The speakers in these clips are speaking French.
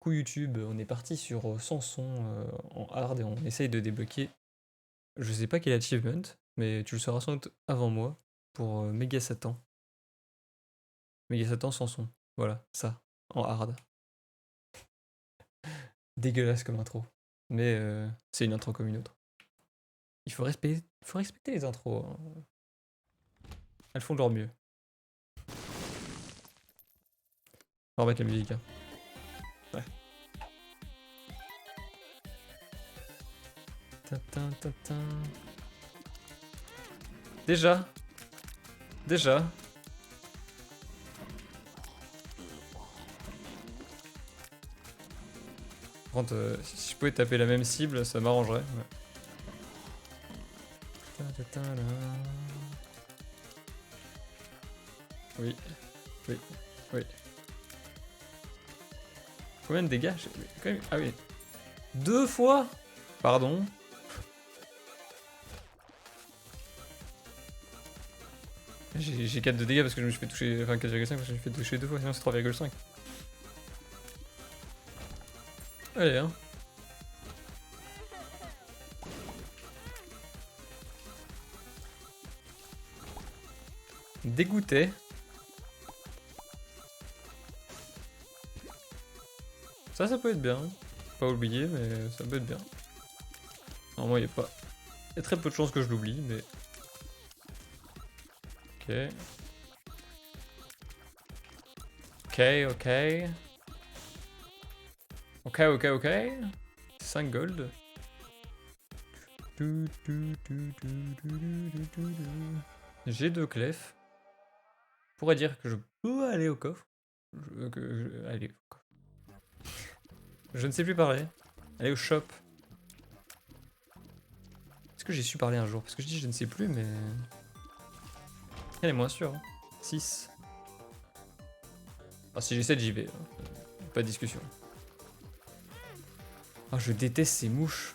Coucou YouTube, on est parti sur sans son en hard et on essaye de débloquer, je sais pas quel achievement, mais tu le sauras sans doute avant moi, pour Méga Satan. Méga Satan sans son, voilà, ça, en hard. Dégueulasse comme intro, mais c'est une intro comme une autre. Il faut respecter les intros, hein. Elles font de leur mieux. On va remettre la musique, hein. Ouais. Tintin, tintin. Déjà. Par contre, si je pouvais taper la même cible, ça m'arrangerait. Ouais. Oui, oui, oui. Combien de dégâts? Quand même... Ah oui. 2 fois? Pardon. J'ai 4 de dégâts parce que je me suis fait toucher... Enfin 4,5 parce que je me suis fait toucher 2 fois, sinon c'est 3,5. Allez, hein. Dégoûté. Ça peut être bien. Pas oublier, mais ça peut être bien. Normalement, il y a pas... Il y a très peu de chances que je l'oublie, mais... Ok. Ok. 5 gold. J'ai 2 clefs. Je pourrais dire que je peux aller au coffre. Allez, au coffre. Je ne sais plus parler. Aller au shop. Est-ce que j'ai su parler un jour? Parce que je dis je ne sais plus, mais... Elle est moins sûre. 6. Ah, si j'ai 7, j'y vais. Pas de discussion. Ah, je déteste ces mouches.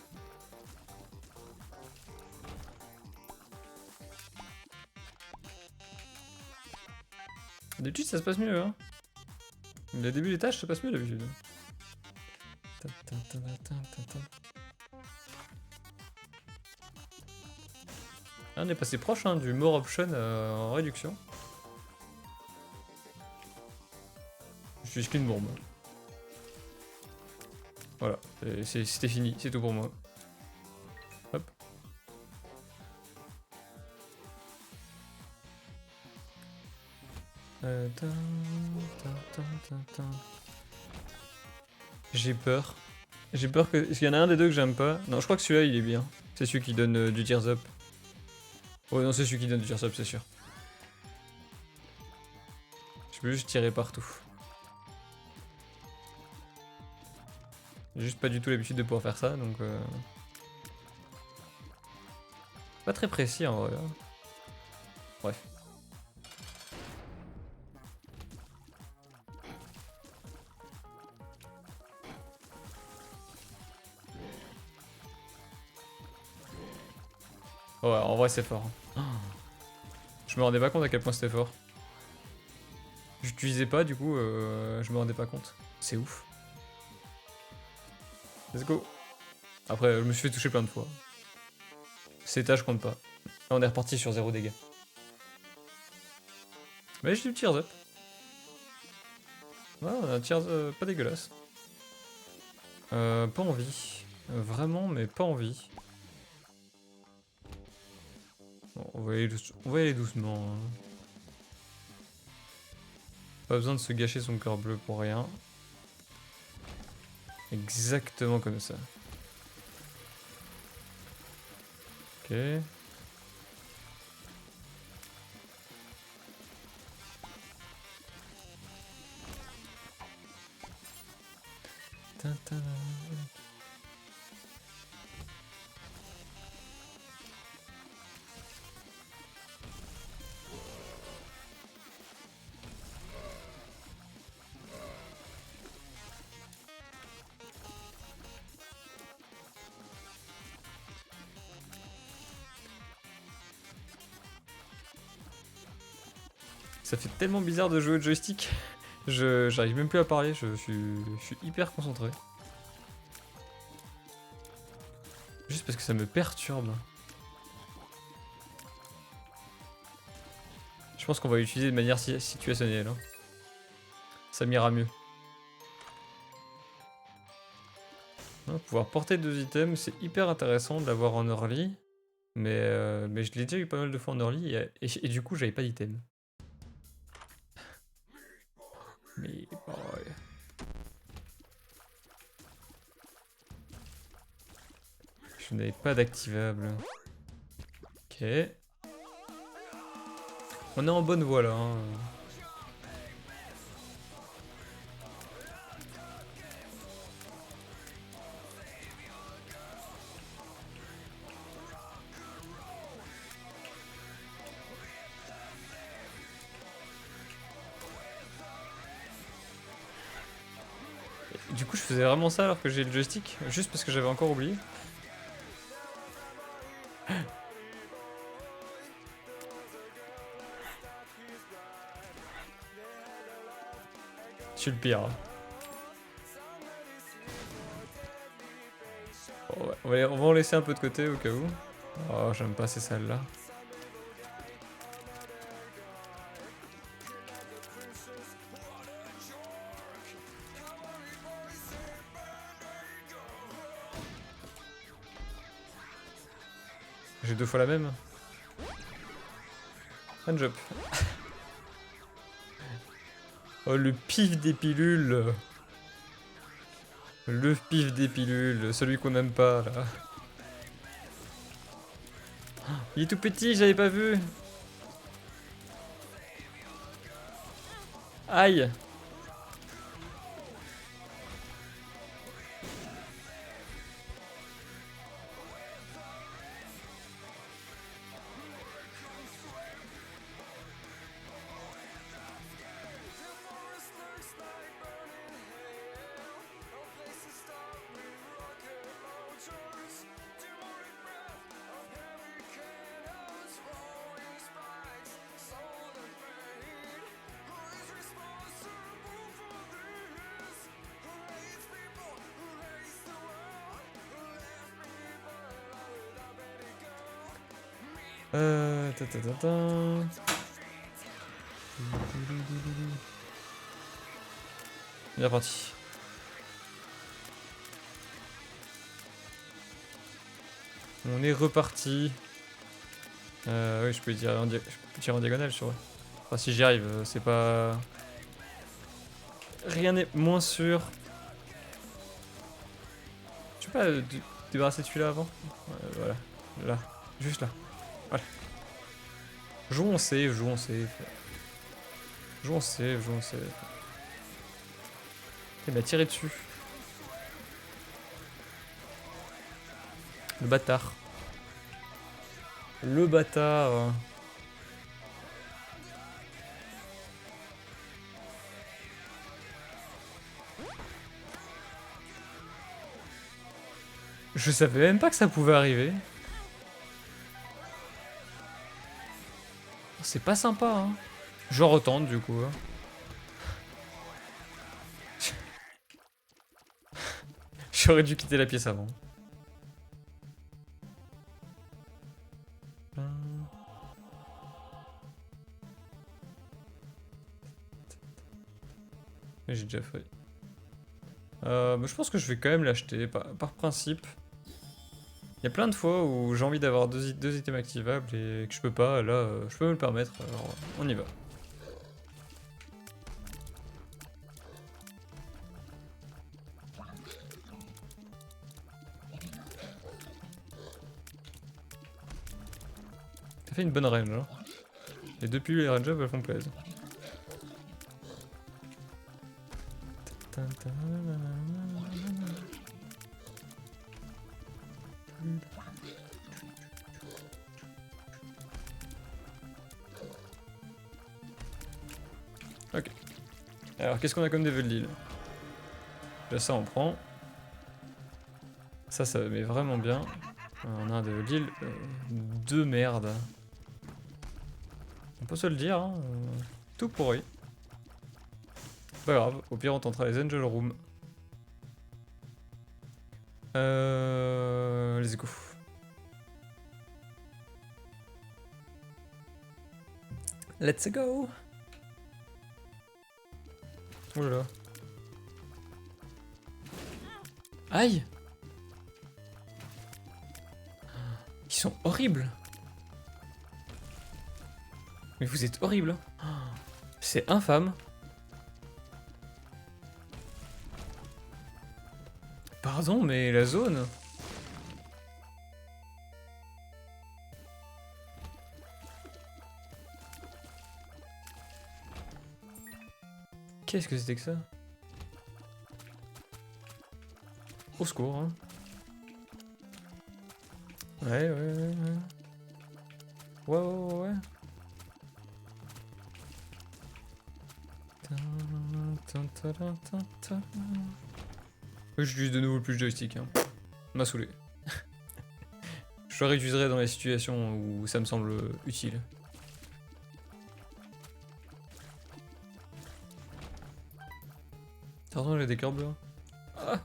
D'habitude, ça se passe mieux, hein. Le début des tâches, ça passe mieux d'habitude. Ah, on est passé proche hein, du more option en réduction. Je suis qu'une bombe. Voilà, c'était fini, c'est tout pour moi. Hop. J'ai peur. J'ai peur que... Est-ce qu'il y en a un des deux que j'aime pas? Non, je crois que celui-là, il est bien. C'est celui qui donne du tears up. Oh non, c'est celui qui donne du tears up, c'est sûr. Je peux juste tirer partout. J'ai juste pas du tout l'habitude de pouvoir faire ça, donc... Pas très précis en vrai. Bref. Ouais, en vrai c'est fort. Je me rendais pas compte à quel point c'était fort. J'utilisais pas, du coup, je me rendais pas compte. C'est ouf. Let's go. Après, je me suis fait toucher plein de fois. Ces tâches comptent pas. Là, on est reparti sur 0 dégâts. Mais j'ai du tears up. Ouais, on a un tears pas dégueulasse. Pas envie. Vraiment, mais pas envie. Bon, on va y aller doucement. Hein. Pas besoin de se gâcher son cœur bleu pour rien. Exactement comme ça. Ok. Ça fait tellement bizarre de jouer au joystick. J'arrive même plus à parler, je suis hyper concentré. Juste parce que ça me perturbe. Je pense qu'on va l'utiliser de manière situationnelle. Hein. Ça m'ira mieux. Hein, pouvoir porter 2 items, c'est hyper intéressant de l'avoir en early. Mais je l'ai déjà eu pas mal de fois en early et du coup j'avais pas d'item. Mais boy. Je n'avais pas d'activable. Ok. On est en bonne voie là. Hein. Du coup je faisais vraiment ça alors que j'ai le joystick, juste parce que j'avais encore oublié. Je suis le pire. Hein. Bon, ouais, on va en laisser un peu de côté au cas où. Oh, j'aime pas ces salles là. J'ai 2 fois la même. Un job. Oh le pif des pilules. Le pif des pilules, celui qu'on aime pas là. Il est tout petit, j'avais pas vu. Aïe. Ta ta ta ta. Bien parti. On est reparti. Oui, je peux tirer en diagonale sur eux. Enfin, si j'y arrive, c'est pas. Rien n'est moins sûr. Tu peux pas débarrasser de celui-là avant? Voilà. Là. Juste là. Voilà. Jouons save, jouons save. Jouons save, jouons save. Il m'a tiré dessus. Le bâtard. Le bâtard. Je savais même pas que ça pouvait arriver. C'est pas sympa, hein. Je retente du coup. Hein. J'aurais dû quitter la pièce avant. J'ai déjà fait. Mais je pense que je vais quand même l'acheter par principe. Il y a plein de fois où j'ai envie d'avoir deux items activables et que je peux pas, là je peux me le permettre, alors on y va. T'as fait une bonne range, hein. Les deux pilules et les range up elles font plaisir. Ok. Alors qu'est-ce qu'on a comme devil deal? Là ça on prend. Ça met vraiment bien. On a un devil deal de merde. On peut se le dire, hein. Tout pourri. Pas grave, au pire on tentera les Angel Room. Let's go. Let's go. Oh là là. Aïe. Ils sont horribles. Mais vous êtes horribles. C'est infâme. Pardon, mais la zone. Qu'est-ce que c'était que ça? Au secours, hein. Ouais. Ouais. J'utilise de nouveau le plus joystick, hein. M'a saoulé. Je le réutiliserai dans les situations où ça me semble utile. Pardon, j'ai des cœurs bleus. Ah.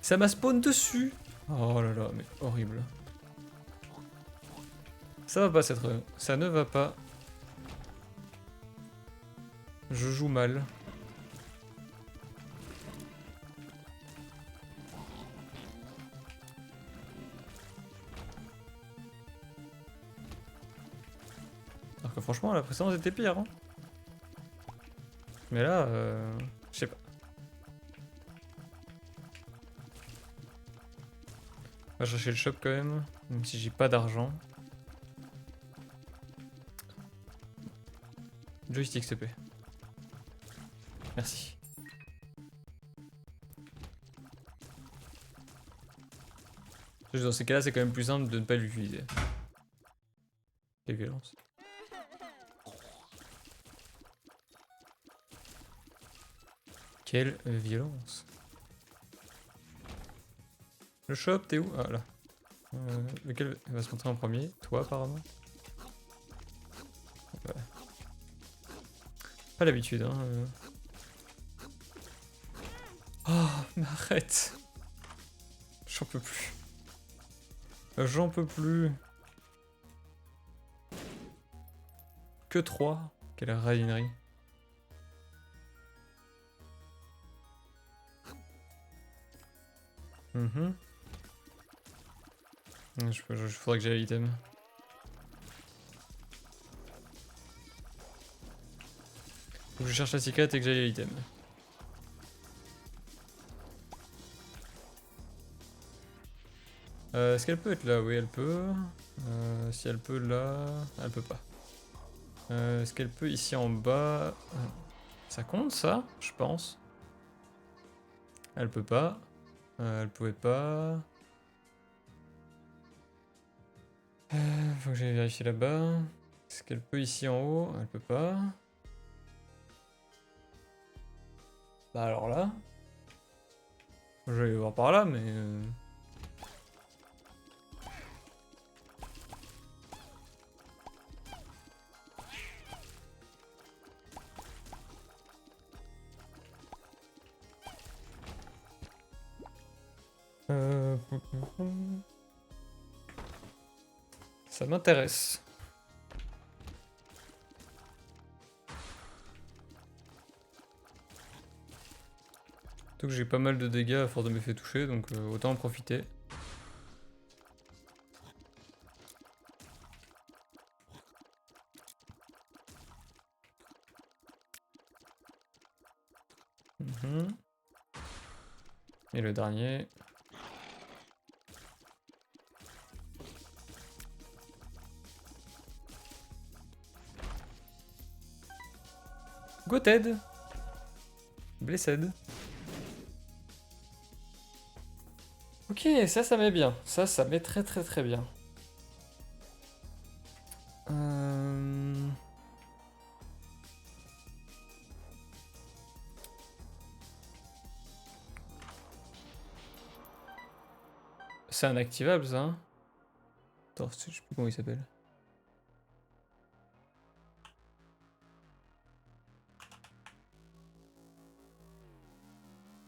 Ça m'a spawn dessus. Oh là là, mais horrible. Ça va pas cette run. Ça ne va pas. Je joue mal. Alors que franchement, la précédente était pire. Hein. Mais là, je sais pas. On va chercher le shop quand même, même si j'ai pas d'argent. Joystick, s'il te plaît. Merci. Dans ces cas-là, c'est quand même plus simple de ne pas l'utiliser. Quelle violence. Quelle violence. Le shop, t'es où? Ah là. Lequel va se montrer en premier? Toi, apparemment. Ouais. Pas l'habitude, hein. Oh, mais arrête. J'en peux plus. J'en peux plus. Que 3. Quelle radinerie. Faudrait que j'aille à l'item. Faut que je cherche la secret et que j'aille à l'item. Est-ce qu'elle peut être là? Oui, elle peut. Si elle peut là... Elle peut pas. Est-ce qu'elle peut ici en bas? Ça compte ça? Je pense. Elle peut pas. Elle pouvait pas. Faut que j'aille vérifier là-bas. Est-ce qu'elle peut ici en haut? Elle peut pas. Bah alors là. Je vais aller voir par là, mais... Ça m'intéresse. Surtout que j'ai pas mal de dégâts à force de me faire toucher, donc autant en profiter. Et le dernier. Goted. Blessed. Ok, ça met bien. Ça met très bien. C'est un activable ça, hein. Attends, je sais plus comment il s'appelle.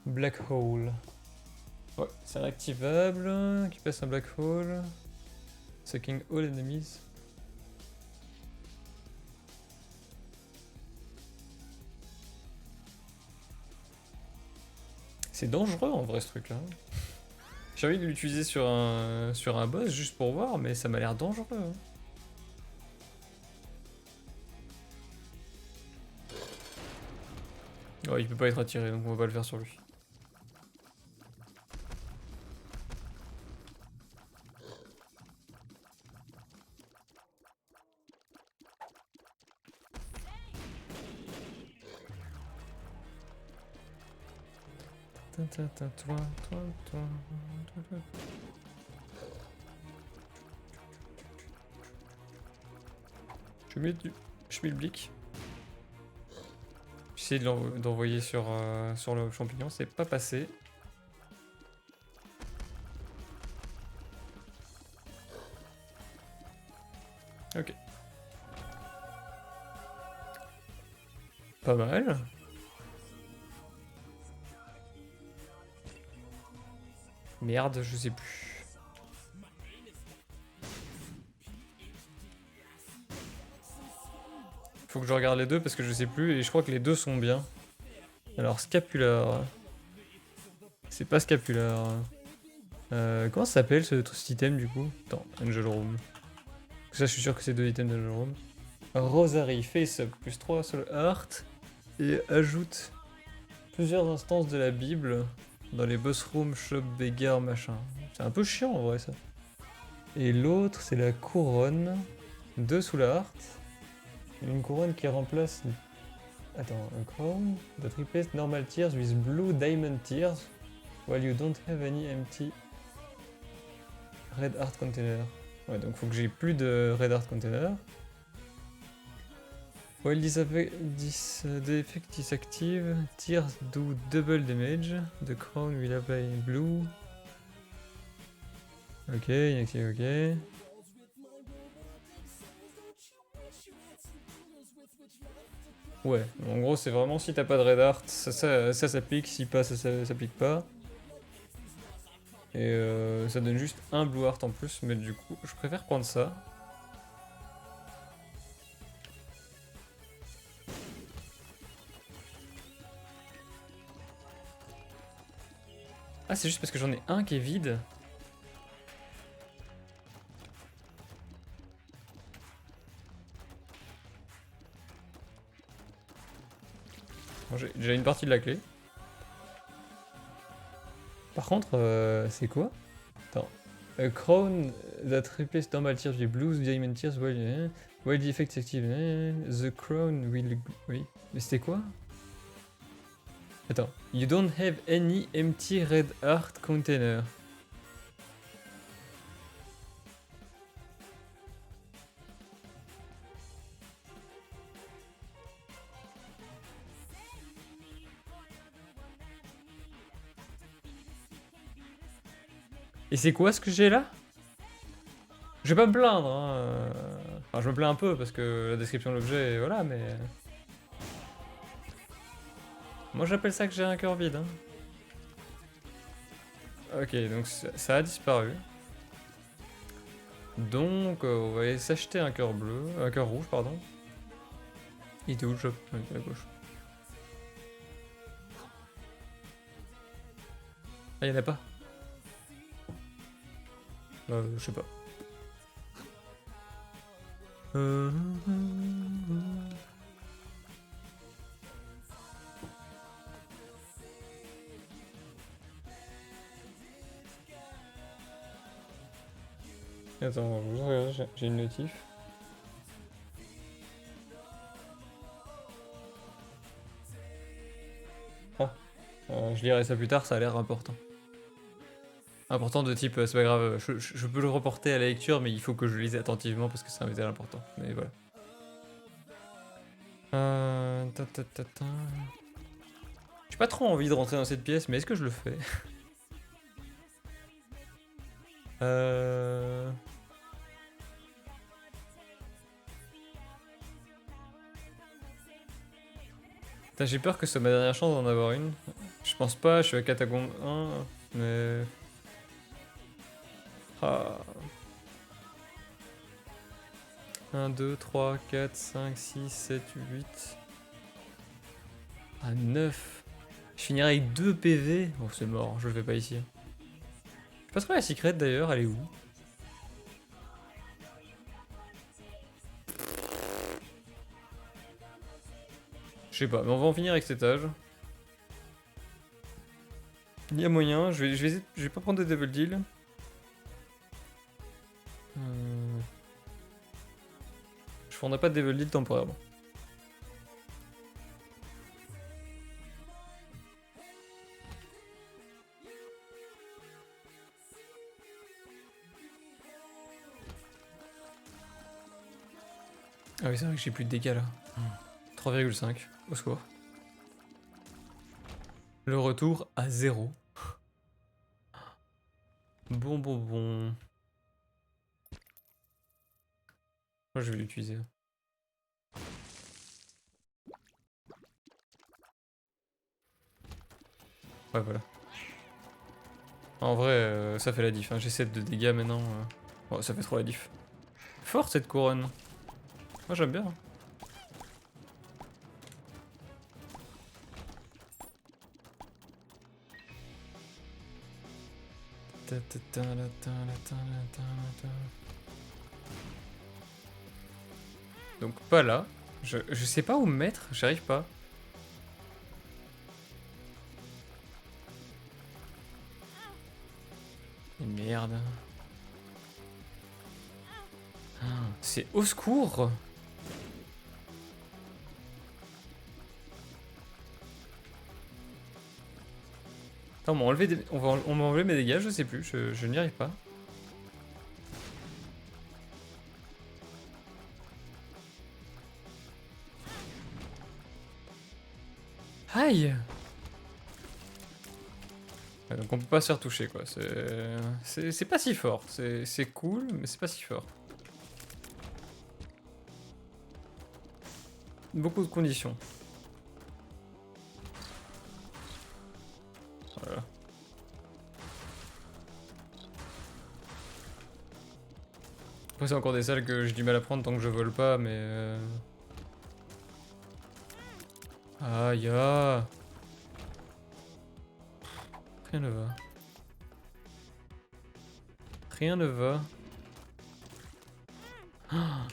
Black Hole. Ouais, c'est un activable qui passe un Black Hole. Sucking all enemies. C'est dangereux en vrai ce truc là. J'ai envie de l'utiliser sur un boss juste pour voir, mais ça m'a l'air dangereux. Hein. Ouais, il peut pas être attiré, donc on va pas le faire sur lui. Je mets le blick. J'essaie d'envoyer sur le champignon, c'est pas passé. Ok. Pas mal. Merde, je sais plus. Faut que je regarde les deux parce que je sais plus et je crois que les deux sont bien. Alors, Scapular. C'est pas Scapular. Comment ça s'appelle cet item du coup? Attends, Angel Room. Ça, je suis sûr que c'est deux items d'Angel Room. Rosary, Face Up, plus 3 sur le Heart. Et ajoute plusieurs instances de la Bible dans les boss rooms, shop, beggar, machin. C'est un peu chiant en vrai ça. Et l'autre, c'est la couronne. 2 sous la Heart. Une couronne qui remplace. Attends, a crown that replaces normal tears with blue diamond tears while you don't have any empty red heart container. Ouais, donc faut que j'ai plus de red heart container. While this effect is active, tears do double damage. The crown will apply blue. Ok, inactive, ok. Ouais, en gros c'est vraiment si t'as pas de red heart, ça s'applique, si pas ça s'applique pas. Et ça donne juste un blue heart en plus, mais du coup je préfère prendre ça. Ah c'est juste parce que j'en ai un qui est vide. Bon, j'ai déjà une partie de la clé. Par contre, c'est quoi? Attends. A crown that replaces normal tears with blues, diamond tears, while the effect is active. The crown will... Oui. Mais c'était quoi? Attends. You don't have any empty red heart container. Et c'est quoi ce que j'ai là? Je vais pas me plaindre, hein. Enfin, je me plains un peu parce que la description de l'objet, voilà, mais... Moi j'appelle ça que j'ai un cœur vide, hein. Ok, donc ça a disparu. Donc on va aller s'acheter un cœur bleu, un cœur rouge, pardon. Il était où le shop? Ok, à gauche. Ah, y'en a pas? Je sais pas. Attends, j'ai une notif. Ah, je lirai ça plus tard, ça a l'air important. Important de type, c'est pas grave, je peux le reporter à la lecture, mais il faut que je lise attentivement parce que c'est un détail important. Mais voilà. J'ai pas trop envie de rentrer dans cette pièce, mais est-ce que je le fais? Euh... Putain, j'ai peur que ce soit ma dernière chance d'en avoir une. Je pense pas, je suis à Catacombe 1, mais... Ah. 1, 2, 3, 4, 5, 6, 7, 8... Ah, 9. Je finirai avec 2 PV. Oh, c'est mort, je le fais pas ici. Je pas trop la secret d'ailleurs, elle est où? Je sais pas, mais on va en finir avec cet âge. Il y a moyen, je vais pas prendre de double deal. Je prendrai pas de devil deal temporairement. Ah oui, c'est vrai que j'ai plus de dégâts là. 3,5, au secours. Le retour à 0. Bon. Moi je vais l'utiliser. Ouais, voilà. En vrai, ça fait la diff. Hein. J'ai 7 de dégâts maintenant. Oh, ça fait trop la diff. Forte cette couronne. Moi j'aime bien. Donc pas là. Je sais pas où me mettre, j'arrive pas. Et merde. C'est au secours. Attends, on m'a enlevé mes dégâts, je sais plus, je n'y arrive pas. Aïe. Donc on peut pas se faire toucher quoi, c'est pas si fort, c'est cool, mais c'est pas si fort. Beaucoup de conditions. Voilà. Après c'est encore des salles que j'ai du mal à prendre tant que je vole pas, mais... Aïe ah. Rien ne va. Rien ne va.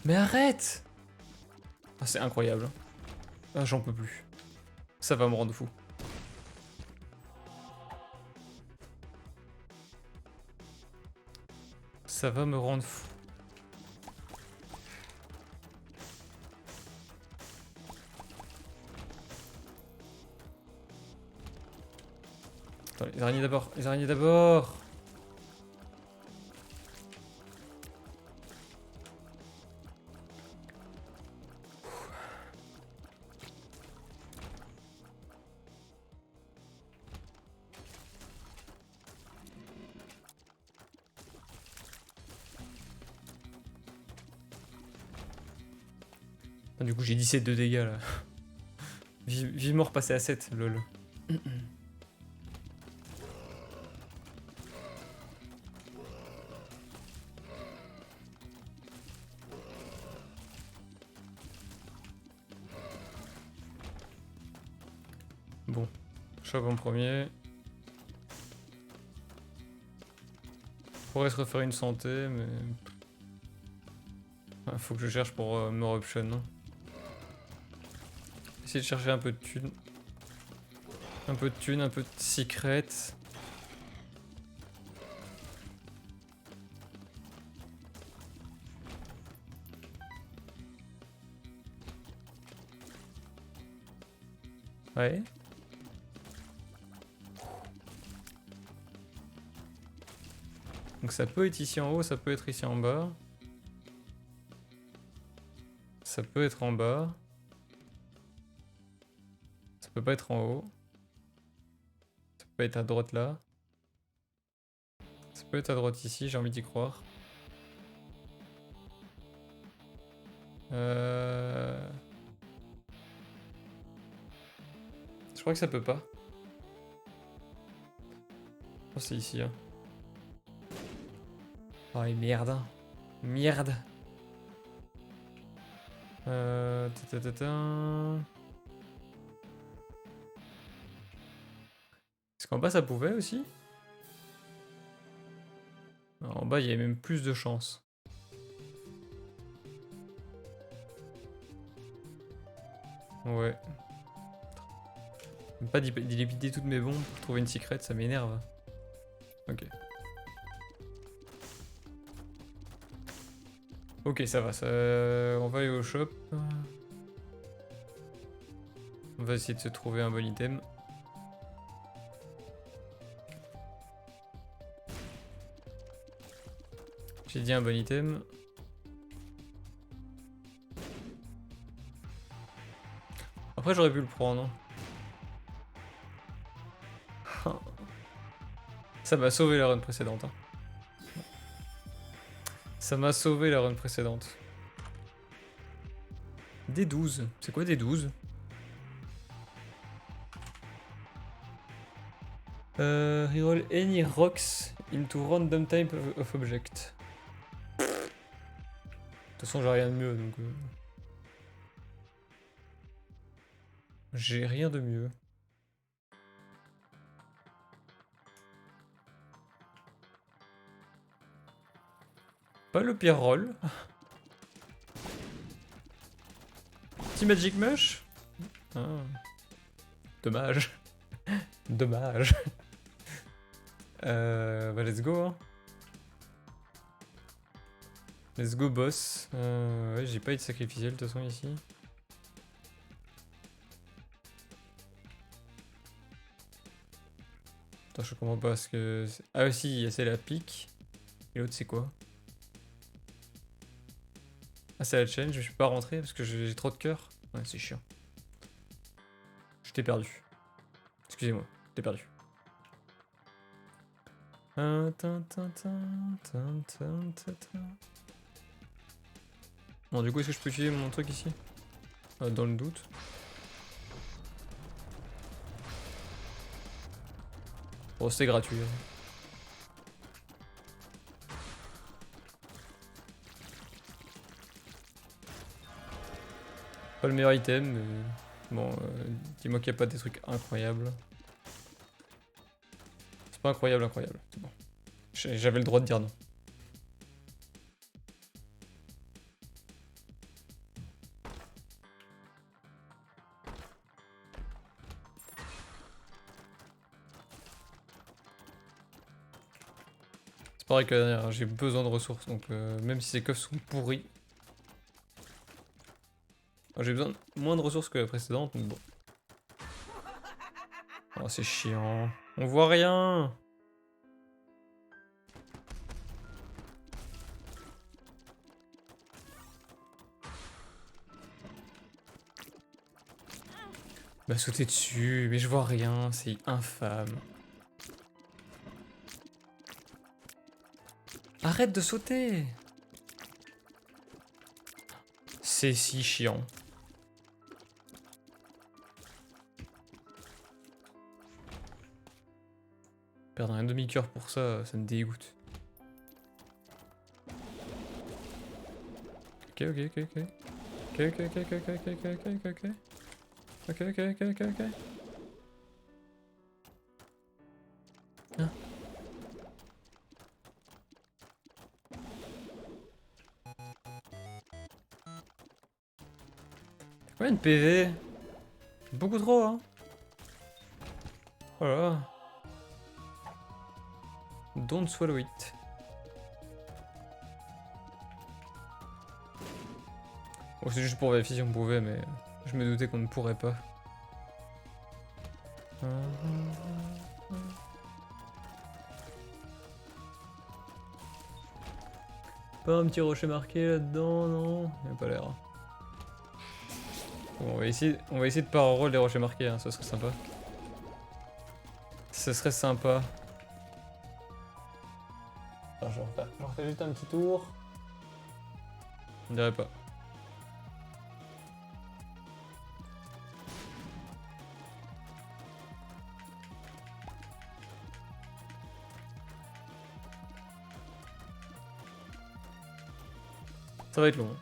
Mais arrête. Ah, c'est incroyable. Ah, j'en peux plus. Ça va me rendre fou. Ça va me rendre fou. Attends, les araignées d'abord, les araignées d'abord. Ah, du coup j'ai 17 de dégâts là. Vivement repassé à 7, lol. Bon, chope en premier. Pourrait se refaire une santé, mais... Ah, faut que je cherche pour me option. Hein. Essayer de chercher un peu de thunes. Un peu de thunes, un peu de secret. Ouais. Donc ça peut être ici en haut, ça peut être ici en bas. Ça peut être en bas. Ça peut pas être en haut. Ça peut être à droite là. Ça peut être à droite ici, j'ai envie d'y croire. Je crois que ça peut pas. Oh, c'est ici. Hein. Oh, et merde. Merde. Est-ce qu'en bas ça pouvait aussi? Alors, en bas il y avait même plus de chance. Ouais. Même pas dilapider toutes mes bombes pour trouver une secrète, ça m'énerve. Ok. Ok, ça va. On va aller au shop. On va essayer de se trouver un bon item. J'ai dit un bon item. Après j'aurais pu le prendre. Ça m'a sauvé la run précédente. Hein. Ça m'a sauvé la run précédente. D12. C'est quoi D12? Reroll any rocks into random type of object. De toute façon j'ai rien de mieux donc... J'ai rien de mieux. Pas le pire roll. Petit Magic Mush. Ah. Dommage. Dommage. Bah let's go. Hein. Let's go boss. Ouais, j'ai pas eu de sacrificiel de toute façon ici. Attends, je comprends pas ce que... Ah si, c'est la pique. Et l'autre c'est quoi? Ah c'est la challenge, je peux pas rentrer parce que j'ai trop de cœur. Ouais c'est chiant. Je t'ai perdu. Excusez-moi, je t'ai perdu. Bon du coup est-ce que je peux utiliser mon truc ici? Dans le doute. Bon c'est gratuit. Hein. Pas le meilleur item, mais bon, dis-moi qu'il n'y a pas des trucs incroyables. C'est pas incroyable, c'est bon. J'avais le droit de dire non. C'est pareil que la dernière, j'ai besoin de ressources, donc même si ces coffres sont pourris, j'ai besoin de moins de ressources que la précédente, donc bon. Oh c'est chiant, on voit rien. Bah sauter dessus, mais je vois rien, c'est infâme. Arrête de sauter! C'est si chiant. Perdre un demi-cœur pour ça, ça me dégoûte. Ok, ok, ok, ok. Ok, ok, ok, ok, ok, ok, ok, ok, ok. Ok, ok, ok, ok, ok. Ah. Ouais, une PV. Beaucoup trop, hein. Voilà. Don't swallow it. Bon, c'est juste pour vérifier si on pouvait, mais je me doutais qu'on ne pourrait pas. Pas un petit rocher marqué là-dedans, non? Il n'y a pas l'air. Bon, on va essayer de pas reroll les rochers marqués, hein, ça serait sympa. Ce serait sympa. Attends, je refais juste un petit tour. On dirait pas. Ça va être long.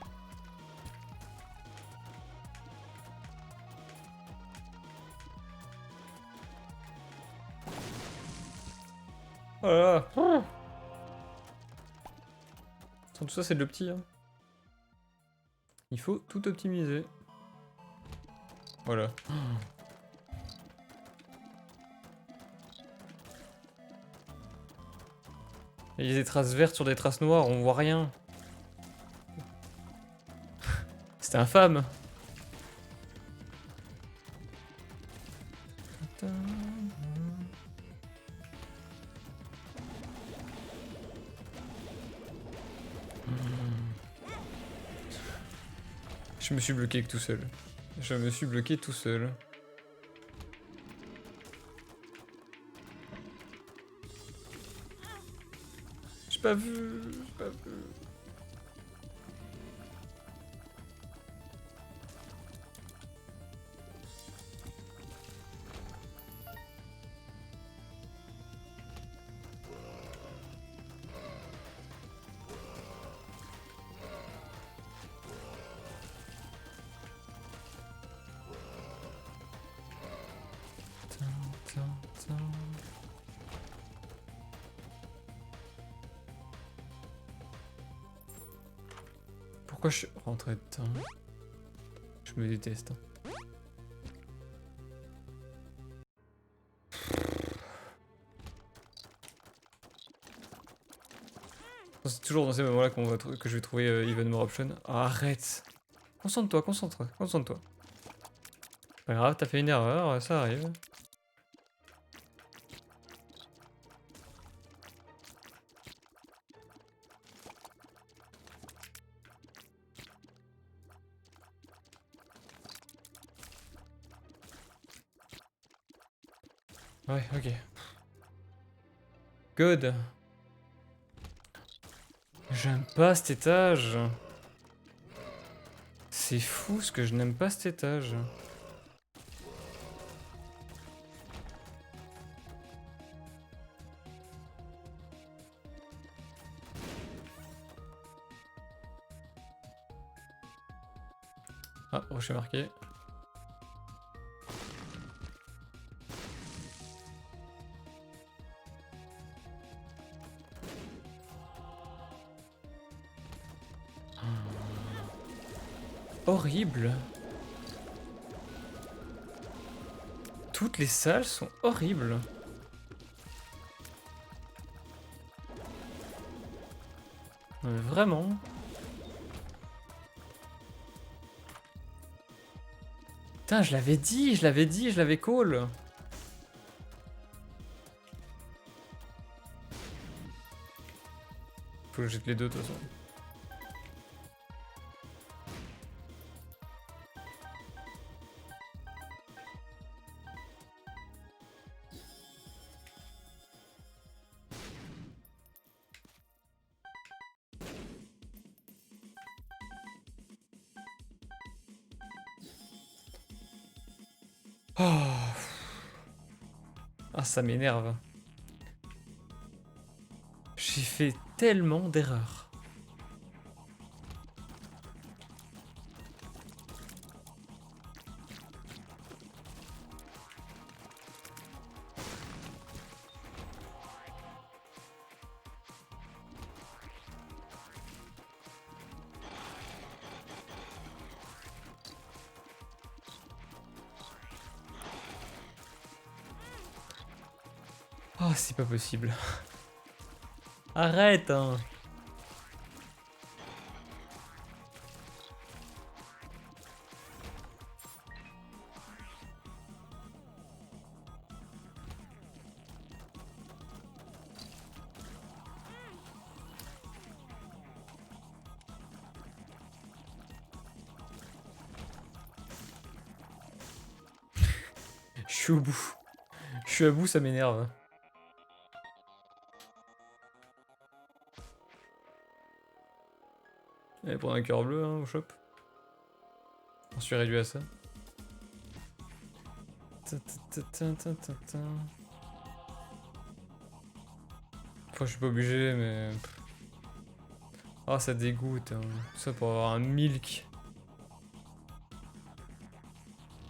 Oh là là. Tout ça c'est de l'opti. Hein. Il faut tout optimiser. Voilà. Il y a des traces vertes sur des traces noires, on voit rien. C'était infâme. Je me suis bloqué tout seul. Je me suis bloqué tout seul. J'ai pas vu. J'ai pas vu. Pourquoi je suis rentré dedans? Je me déteste. Hein. C'est toujours dans ces moments-là que je vais trouver Even More Option. Oh, arrête! Concentre-toi, concentre-toi, concentre-toi. Pas grave, t'as fait une erreur, ça arrive. Ouais, ok. Good. J'aime pas cet étage. C'est fou ce que je n'aime pas cet étage. Ah, rocher marqué. Horrible. Toutes les salles sont horribles. Vraiment. Putain, je l'avais dit, je l'avais call. Faut que je jette les deux de toute façon. Oh. Ah, ça m'énerve. J'ai fait tellement d'erreurs. Oh, c'est pas possible. Arrête, hein. Je suis au bout. Je suis à bout, ça m'énerve. Allez, prendre un cœur bleu hein, au shop. On suis réduit à ça. Enfin, je suis pas obligé, mais... Ah, ça dégoûte, hein. Tout ça pour avoir un milk.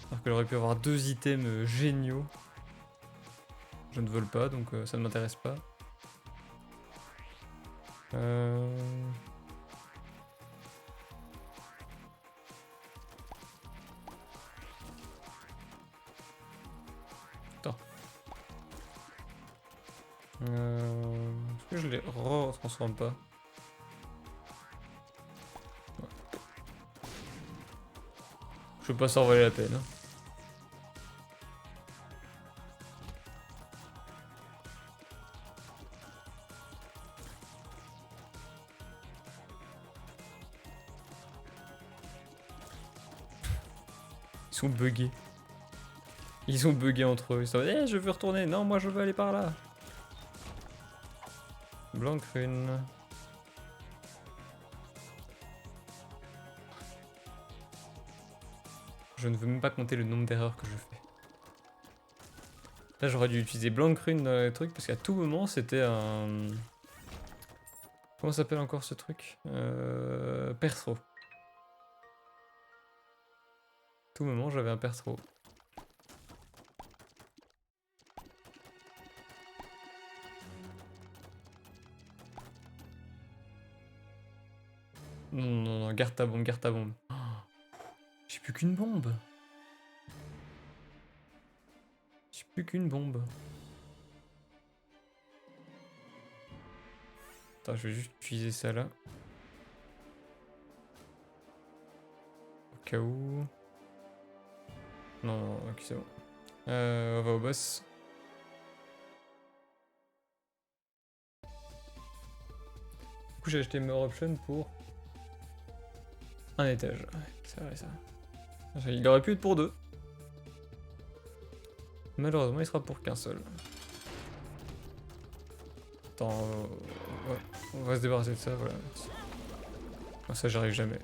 Alors qu'elle aurait pu avoir 2 items géniaux. Je ne vole pas, donc ça ne m'intéresse pas. Attends. Est-ce que je les re-transforme pas? Ouais. Je veux pas s'en valer la peine. Hein. Ils sont buggés. Ils sont buggés entre eux. Ils sont en mode, je veux retourner. Non, moi je veux aller par là. Blanc-Rune. Je ne veux même pas compter le nombre d'erreurs que je fais. Là, j'aurais dû utiliser Blanc-Rune dans les trucs parce qu'à tout moment, c'était un... Comment s'appelle encore ce truc Perthro. Tout moment, j'avais un Perthro. Non, non, non, garde ta bombe, garde ta bombe. Oh, j'ai plus qu'une bombe. J'ai plus qu'une bombe. Attends, je vais juste utiliser ça là. Au cas où... Non, non, ok, c'est bon. On va au boss. Du coup, j'ai acheté More Option pour... un étage. Ouais, c'est vrai ça. Il aurait pu être pour 2. Malheureusement, il sera pour qu'un seul. Attends, on va se débarrasser de ça, voilà. Oh, ça, j'arrive jamais.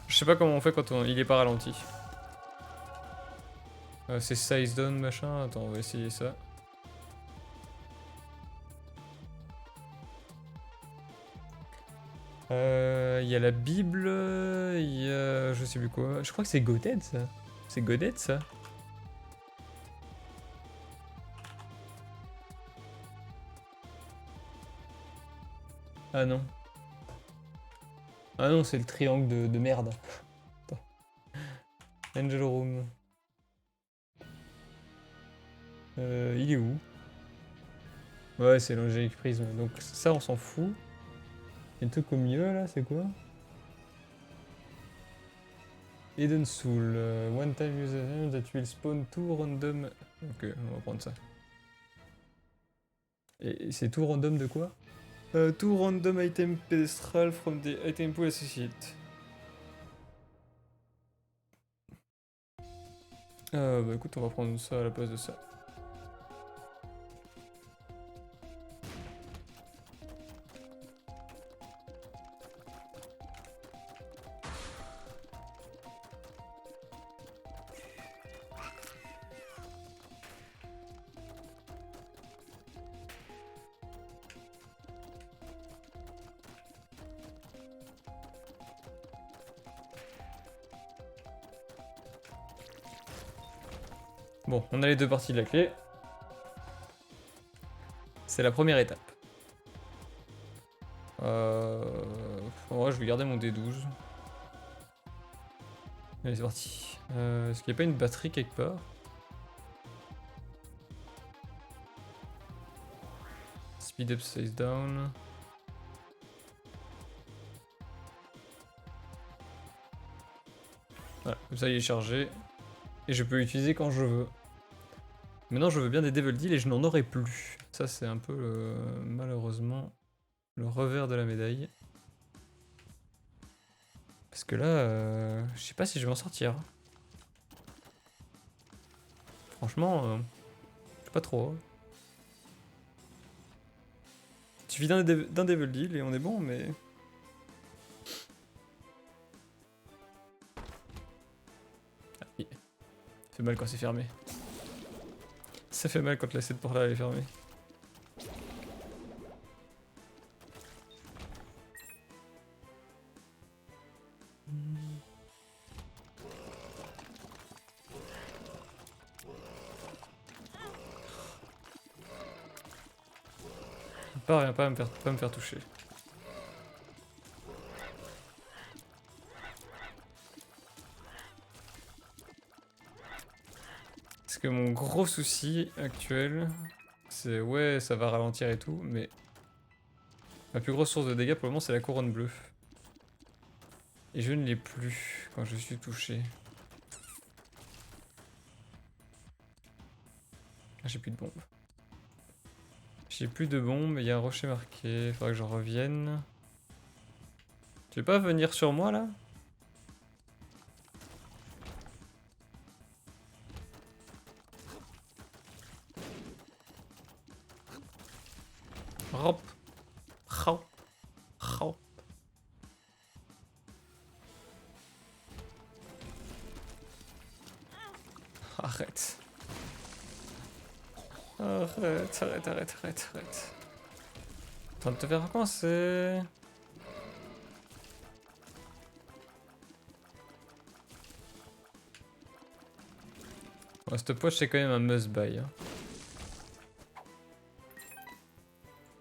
Je sais pas comment on fait quand il est pas ralenti. C'est size down machin. Attends, on va essayer ça. Il y a la Bible, il y a je sais plus quoi. Je crois que c'est Godhead ça. C'est Godhead ça. Ah non. Ah non, c'est le triangle de merde. Attends. Angel Room. Il est où? Ouais, c'est l'angélique prisme. Donc ça, on s'en fout. Il y a un truc au milieu là, c'est quoi? Eden Soul. One time user that will spawn two random. Ok, on va prendre ça. Et c'est tout random de quoi? Two random item pedestral from the item pool associate. Bah écoute, on va prendre ça à la place de ça. Bon, on a les 2 parties de la clé. C'est la première étape. Ouais, je vais garder mon D12. Allez, c'est parti. Est-ce qu'il n'y a pas une batterie quelque part? Speed up, size down. Voilà, comme ça il est chargé. Et je peux l'utiliser quand je veux. Maintenant je veux bien des Devil Deal et je n'en aurai plus. Ça c'est un peu malheureusement le revers de la médaille. Parce que là, je sais pas si je vais m'en sortir. Franchement, je sais pas trop. Hein. Il suffit d'un Devil Deal et on est bon, mais... Ah, ça fait mal quand c'est fermé. Ça fait mal quand la cette porte là est fermée. Pas rien, pas me faire toucher. Parce que mon gros souci actuel, c'est ouais, ça va ralentir et tout, mais ma plus grosse source de dégâts pour le moment, c'est la couronne bleue. Et je ne l'ai plus quand je suis touché. Ah, j'ai plus de bombes. J'ai plus de bombes, il y a un rocher marqué, faudra que j'en revienne. Tu veux pas venir sur moi là? Hop, hop, hop. Arrête. Arrête, arrête, arrête, arrête, arrête. En train de te faire coincer. Bon, cette poche c'est quand même un must-buy. Hein.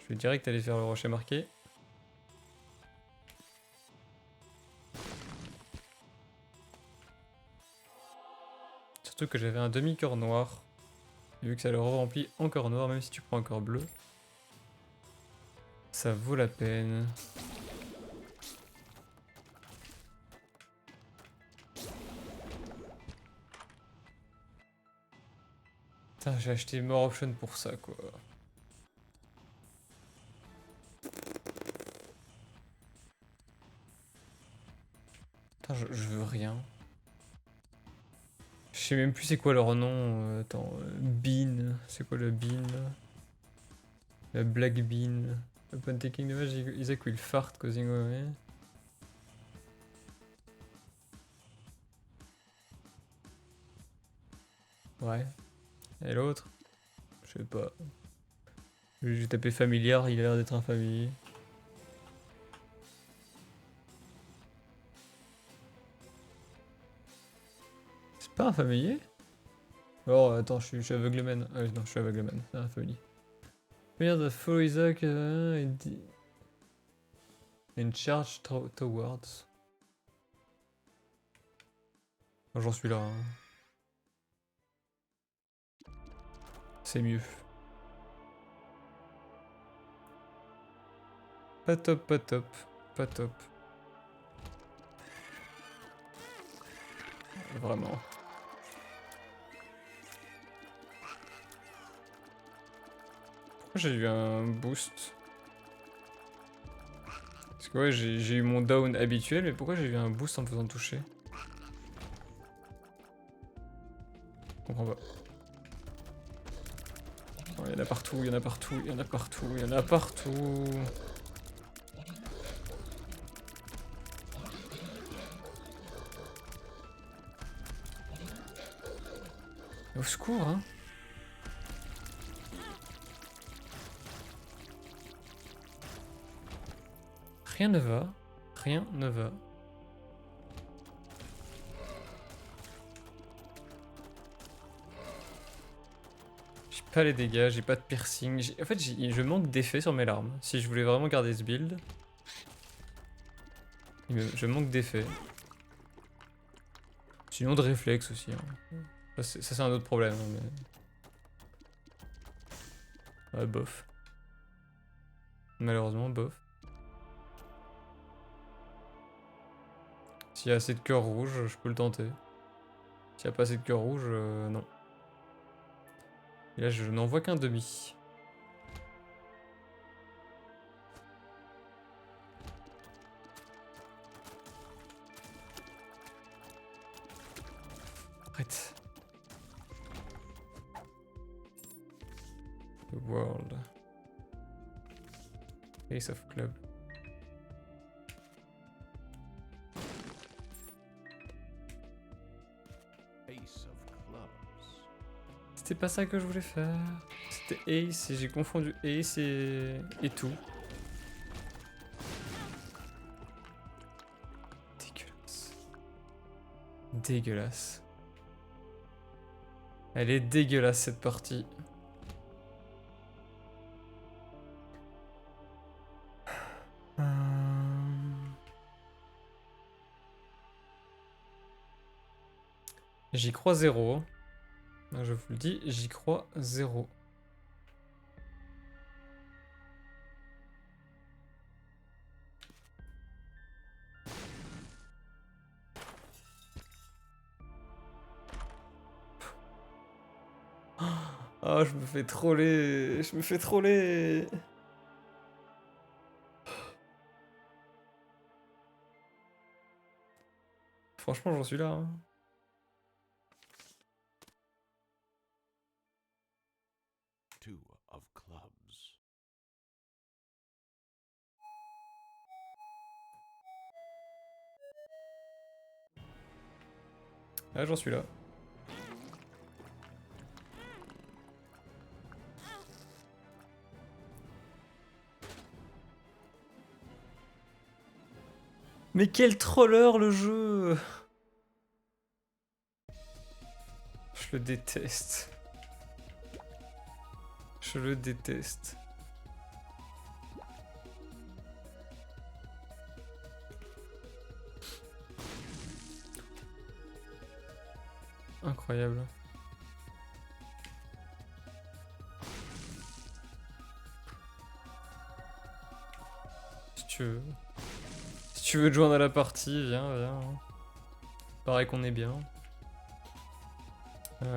Je vais direct aller faire le rocher marqué. Surtout que j'avais un demi-cœur noir. Et vu que ça le remplit encore noir, même si tu prends encore bleu. Ça vaut la peine. Putain, j'ai acheté More Option pour ça quoi. Putain, je veux rien. Je sais même plus c'est quoi leur nom. Attends, Bean. C'est quoi le Bean là? La Black Bean. Upon taking damage, Isaac will fart causing away. Ouais. Et l'autre? Je sais pas. J'ai tapé familiar, il a l'air d'être un familier. C'est pas un familier? Oh attends, je suis aveugleman. Ah non, je suis aveugleman, c'est un familier. Regarde, follow Isaac and charge towards. Oh, j'en suis là. Hein. C'est mieux. Pas top, pas top, pas top. Vraiment. Pourquoi j'ai eu un boost? Parce que ouais, j'ai eu mon down habituel, mais pourquoi j'ai eu un boost en me faisant toucher? Je comprends pas. Oh, il y en a partout, il y en a partout, il y en a partout, il y en a partout. Au secours, hein. Rien ne va. Rien ne va. J'ai pas les dégâts, j'ai pas de piercing. En fait, je manque d'effet sur mes larmes. Si je voulais vraiment garder ce build, je manque d'effet. Sinon de réflexe aussi. Hein. Ça c'est un autre problème. Hein, mais... Ouais, bof. Malheureusement, bof. S'il y a assez de cœur rouge, je peux le tenter. S'il n'y a pas assez de cœur rouge, non. Et là, je n'en vois qu'un demi. Arrête. The world. Ace of club. Ace of clubs. C'était pas ça que je voulais faire. C'était Ace et j'ai confondu Ace et tout. Dégueulasse. Dégueulasse. Elle est dégueulasse cette partie. J'y crois zéro. Je vous le dis, j'y crois zéro. Ah, je me fais troller. Je me fais troller. Franchement, j'en suis là. Hein. Two of clubs. Ah, j'en suis là. Mais quel troller le jeu! Je le déteste. Je le déteste. Incroyable. Si tu veux. Si tu veux te joindre à la partie, viens, viens. Pareil qu'on est bien. Ouais.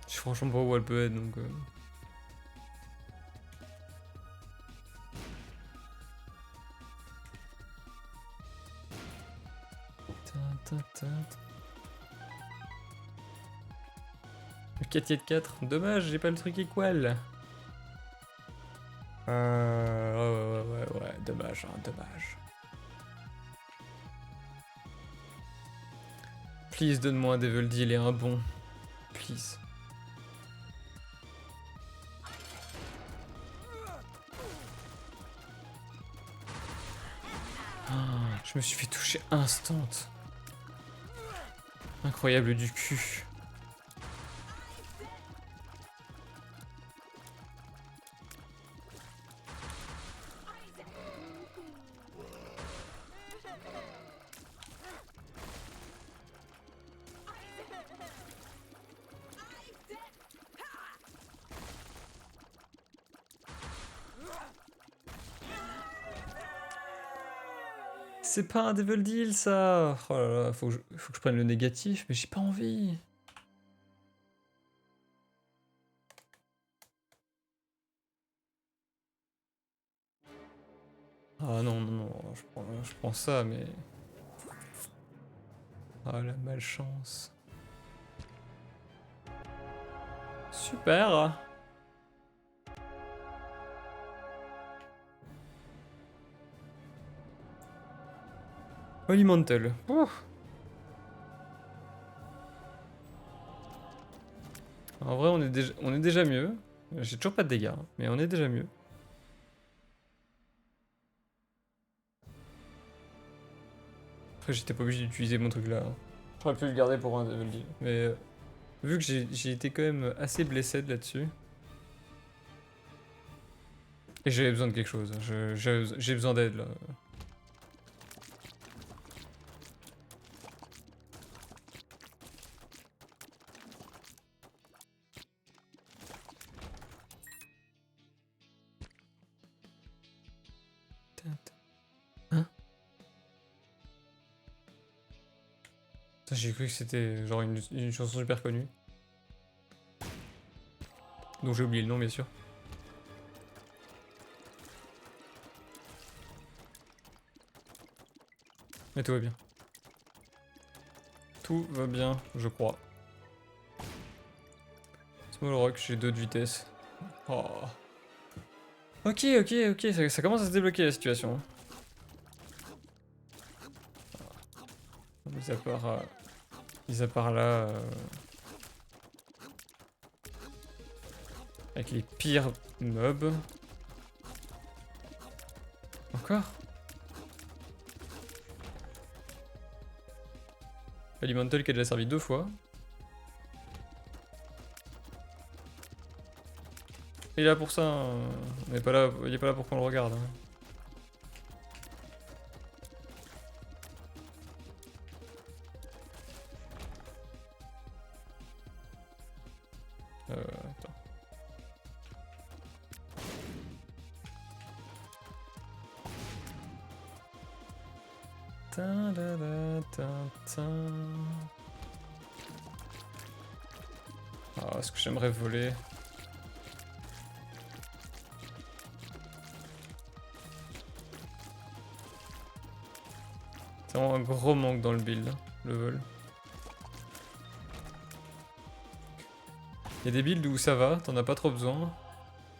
Je sais franchement pas où elle peut être donc. Le 4 de 4. Dommage, j'ai pas le truc équal. Ouais, dommage, hein, dommage. Please, donne-moi un Devil Deal et un bon. Please. Oh, je me suis fait toucher instant. Incroyable du cul. C'est pas un Devil Deal ça. Oh là là, faut que je prenne le négatif, mais j'ai pas envie. Ah non, non, non, je prends ça, mais... Ah la malchance. Super. Holy Mantle. Ouf. En vrai, on est déjà mieux. J'ai toujours pas de dégâts, hein, mais on est déjà mieux. Après, j'étais pas obligé d'utiliser mon truc là. Hein. J'aurais pu le garder pour un Devil Deal. Mais vu que j'ai été quand même assez blessé là-dessus. Et j'avais besoin de quelque chose. J'ai besoin d'aide là. Hein? J'ai cru que c'était genre une chanson super connue. Donc j'ai oublié le nom bien sûr. Mais tout va bien. Tout va bien, je crois. Small Rock, j'ai 2 de vitesse. Oh. Ok, ça commence à se débloquer la situation. Mis à part là, avec les pires mobs. Encore? Elemental qui a déjà servi 2 fois. Il est là pour ça, hein. Il est pas là pour qu'on le regarde. Hein. Attends. Ah, est-ce que j'aimerais voler? C'est vraiment un gros manque dans le build, hein, le vol. Il y a des builds où ça va, t'en as pas trop besoin.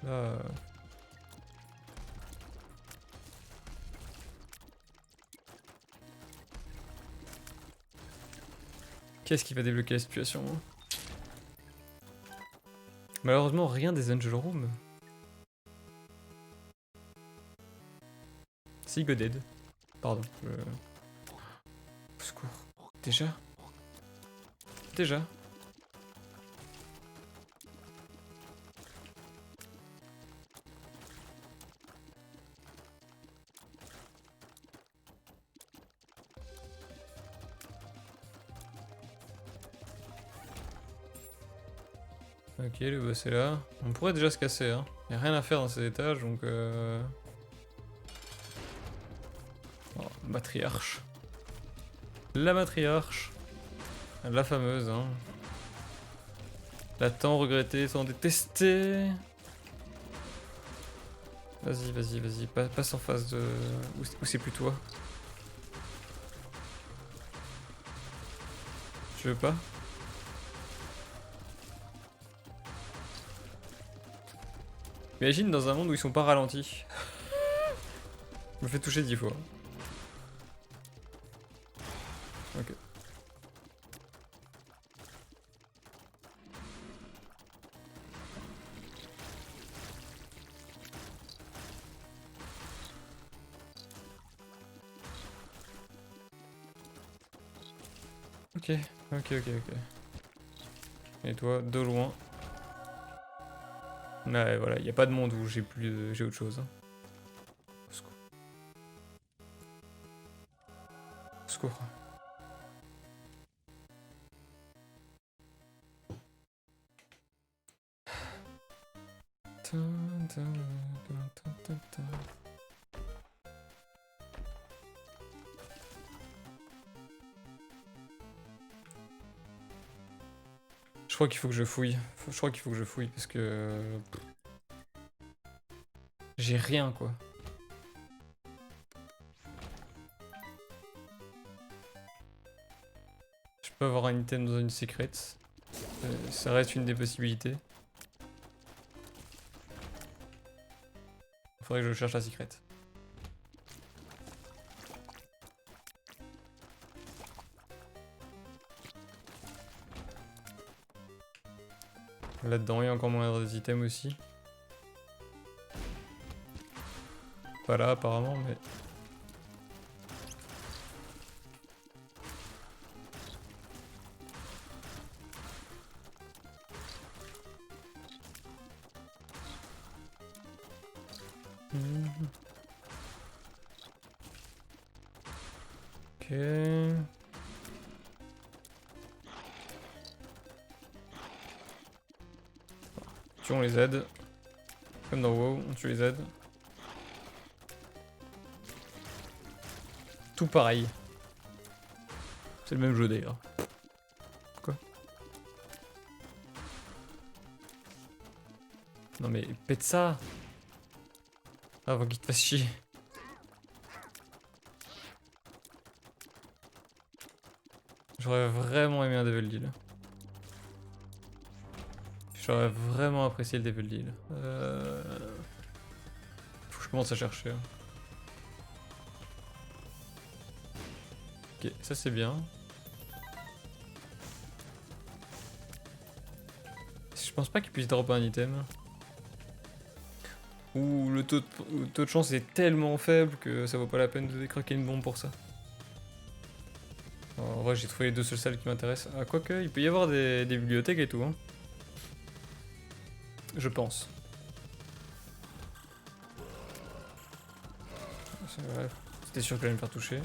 Là... Qu'est-ce qui va débloquer la situation? Hein? Malheureusement, rien des Angel Room. Si, Goded. Pardon. Au secours. Déjà? Déjà? Ok, le boss est là. On pourrait déjà se casser, hein. Y'a rien à faire dans ces étages, donc Oh, matriarche. La matriarche. La fameuse, hein. La tant regrettée, tant détestée. Vas-y, passe en face de... Où c'est plus toi? Tu veux pas? Imagine dans un monde où ils sont pas ralentis. Je me fais toucher 10 fois. Ok. Ok. Et toi, de loin. Ouais, voilà, y a pas de monde où j'ai autre chose. Hein. Au secours. Au secours. Je crois qu'il faut que je fouille. Je crois qu'il faut que je fouille parce que... J'ai rien, quoi. Je peux avoir un item dans une secret. Ça reste une des possibilités. Faudrait que je cherche la secret. Là-dedans, il y a encore moins des items aussi. Pas là, apparemment, mais... Ok... Tuons les aides. Comme dans WoW, on tue les aides. Tout pareil. C'est le même jeu d'ailleurs. Quoi? Non mais pète ça! Avant qu'il te fasse chier. J'aurais vraiment aimé un Devil Deal. J'aurais vraiment apprécié le Devil Deal. Faut que je commence à chercher. Hein. Ok, ça c'est bien. Je pense pas qu'il puisse drop un item. Ou le taux de chance est tellement faible que ça vaut pas la peine de décraquer une bombe pour ça. Alors, en vrai, j'ai trouvé les deux seules salles qui m'intéressent. Ah, quoique, il peut y avoir des bibliothèques et tout. Hein. Je pense. C'était sûr que j'allais me faire toucher.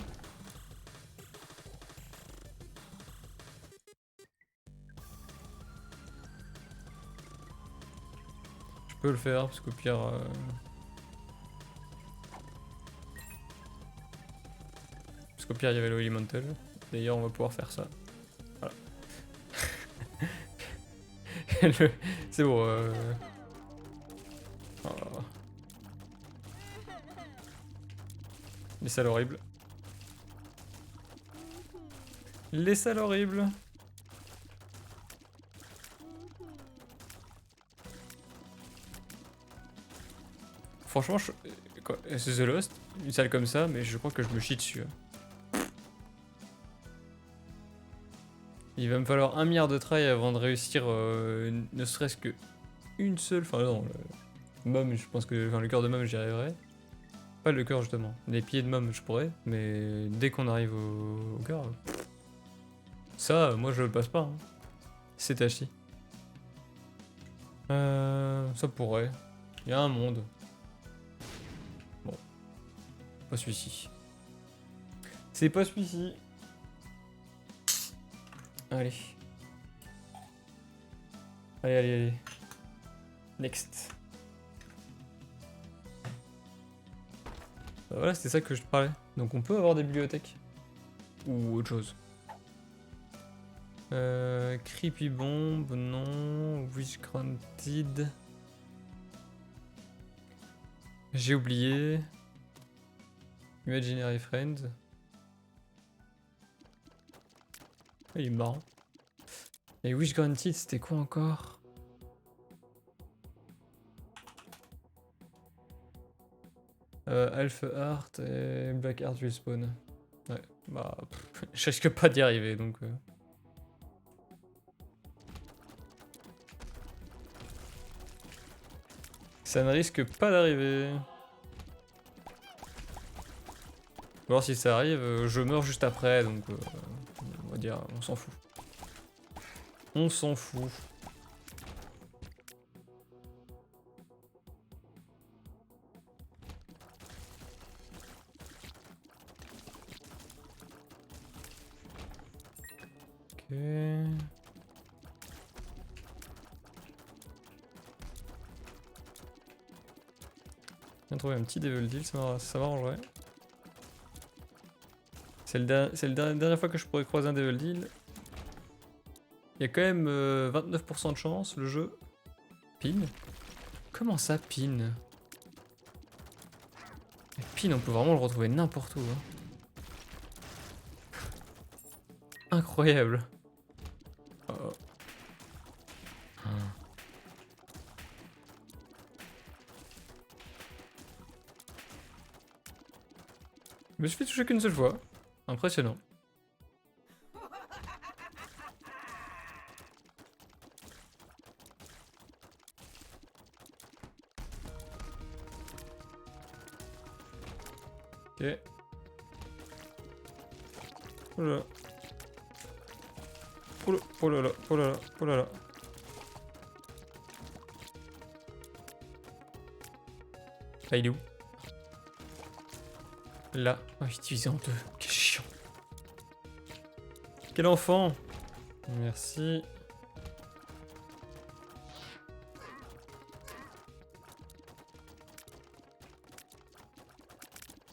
Je peux le faire parce qu'au pire. Parce qu'au pire il y avait le Elemental. D'ailleurs on va pouvoir faire ça. Voilà. C'est bon. Oh. Les salles horribles. Les salles horribles. Franchement, c'est The Lost, une salle comme ça, mais je crois que je me chie dessus. Il va me falloir 1 milliard de try avant de réussir ne serait-ce que une seule. Enfin, non, le Mom, je pense que. Enfin, le cœur de Mom, j'y arriverai. Pas le cœur, justement. Les pieds de Mom, je pourrais, mais dès qu'on arrive au cœur. Ça, moi, je le passe pas. Hein. C'est Tachi. Ça pourrait. Il y a un monde. Bon. Pas celui-ci. C'est pas celui-ci. Allez. Allez. Next. Bah voilà, c'était ça que je te parlais. Donc on peut avoir des bibliothèques. Ou autre chose. Creepy Bomb, non. Wish Granted. J'ai oublié. Imaginary Friend. Il est marrant. Et Wish Granted, c'était quoi encore? Alpha Art et Black Art Respawn. Ouais, bah, je risque pas d'y arriver donc. Ça ne risque pas d'arriver. Alors si ça arrive, je meurs juste après donc on va dire, on s'en fout. On s'en fout. Ok. J'ai trouvé un petit Devil Deal, ça m'arrangerait. C'est la dernière fois que je pourrais croiser un Devil Deal. Il y a quand même 29% de chance, le jeu. Pin? Comment ça, pin? Pin, on peut vraiment le retrouver n'importe où. Hein. Incroyable. Oh. Je me suis fait toucher qu'une seule fois. Impressionnant. Ok. Oh là là. Oh là là, oh là là, oh là là. Là, il est où? Là. Oh, il est divisé en deux. Quel chiant. Quel enfant. Merci.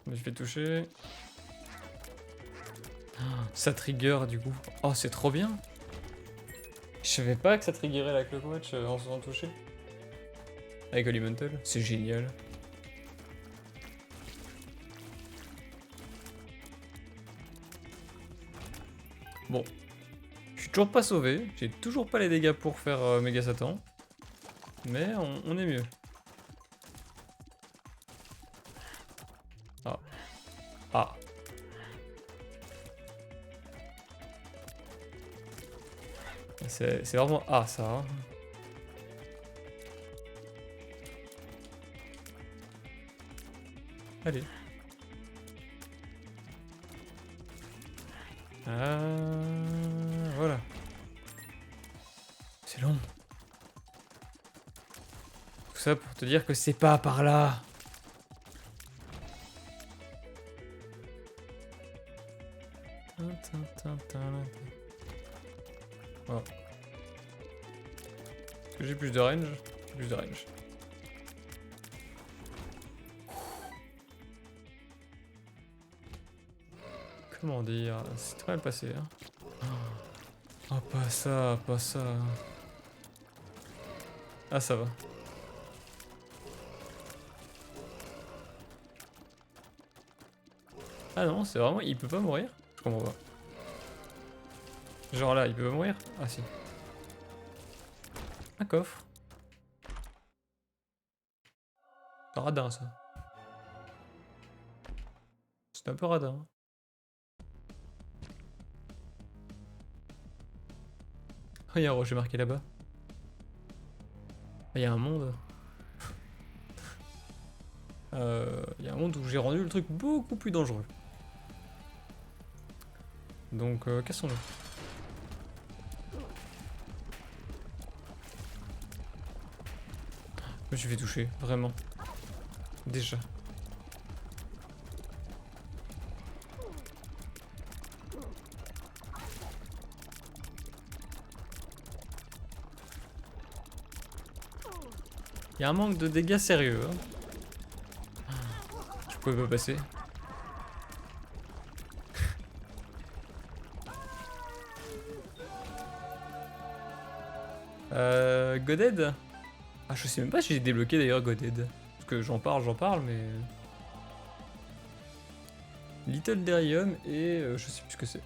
Je vais toucher. Ça trigger du coup. Oh, c'est trop bien. Je savais pas que ça triggerait la Clockwatch en se faisant toucher. Avec Elemental, c'est génial. Bon, toujours pas sauvé, j'ai toujours pas les dégâts pour faire Méga Satan. Mais on est mieux. Ah. Ah. C'est vraiment A ça. Hein. Allez. Voilà. C'est long. Tout ça pour te dire que c'est pas par là. Oh. Est-ce que j'ai plus de range? J'ai plus de range. Comment dire? C'est très mal passé. Hein. Oh, pas ça, pas ça. Ah, ça va. Ah non, c'est vraiment... Il peut pas mourir? Je comprends pas. Genre là, il peut pas mourir? Ah si. Un coffre. C'est radin ça. C'est un peu radin. Oh, il y a un rocher marqué là-bas. Il y a un monde. Il y a un monde où j'ai rendu le truc beaucoup plus dangereux. Donc, cassons-le. Je me suis fait toucher, vraiment. Déjà. Il y a un manque de dégâts sérieux. Hein. Je pouvais pas passer. Godhead? Ah, je sais même pas si j'ai débloqué d'ailleurs Godhead. Parce que j'en parle, mais... Little Derium et je sais plus ce que c'est.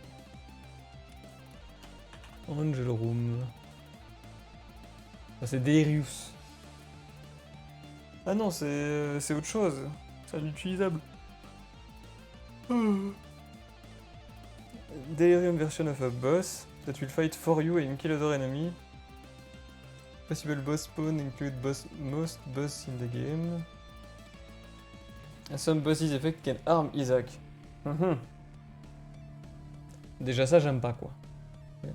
Angel Room. Ah, c'est Darius. Ah non, c'est autre chose. C'est inutilisable. Delirium version of a boss that will fight for you and kill other enemy. Possible boss spawn include most boss in the game. And some bosses effect can harm Isaac. Déjà ça j'aime pas quoi.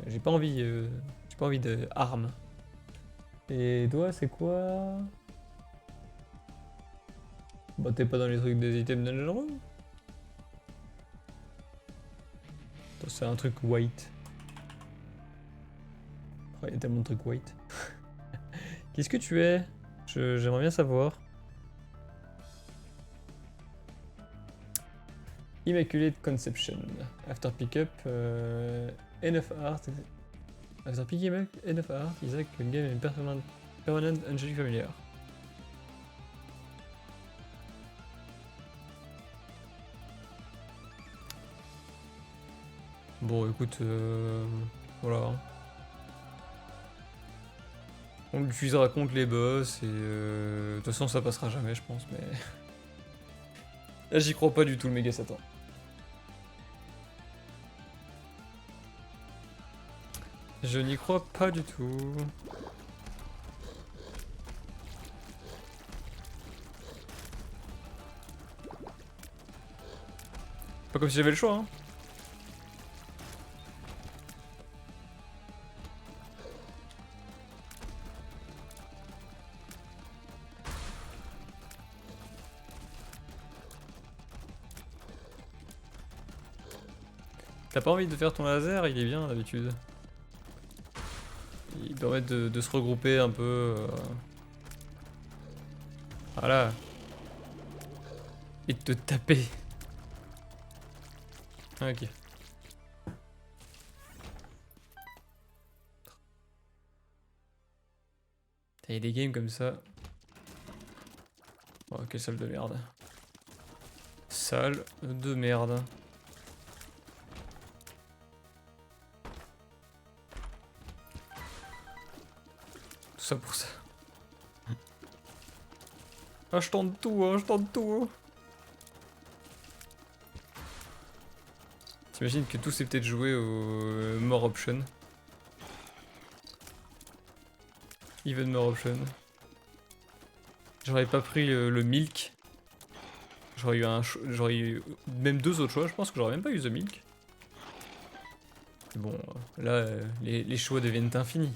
J'ai pas envie de armes. Et toi c'est quoi? Bah t'es pas dans les trucs des items dangereux? C'est un truc white. Oh, il y a tellement de trucs white. Qu'est-ce que tu es? J'aimerais bien savoir. Immaculate Conception. After pickup, enough art. After picking up enough art, Isaac can gain a permanent angelic familiar. Bon, écoute, voilà. On l'utilisera contre les boss et de toute façon ça passera jamais je pense mais... Là j'y crois pas du tout le méga Satan. Je n'y crois pas du tout. Pas comme si j'avais le choix hein. T'as pas envie de faire ton laser, il est bien d'habitude. Il permet de se regrouper un peu. Voilà. Et de te taper. Ah, ok. T'as des games comme ça. Oh, quelle salle de merde. Salle de merde. ça pour ça. Ah, je tente tout, hein, je tente tout. T'imagines que tout s'est peut-être joué au More Option. Even More Option. J'aurais pas pris le Milk. J'aurais eu même 2 autres choix. Je pense que j'aurais même pas eu The Milk. Mais bon, là, les choix deviennent infinis.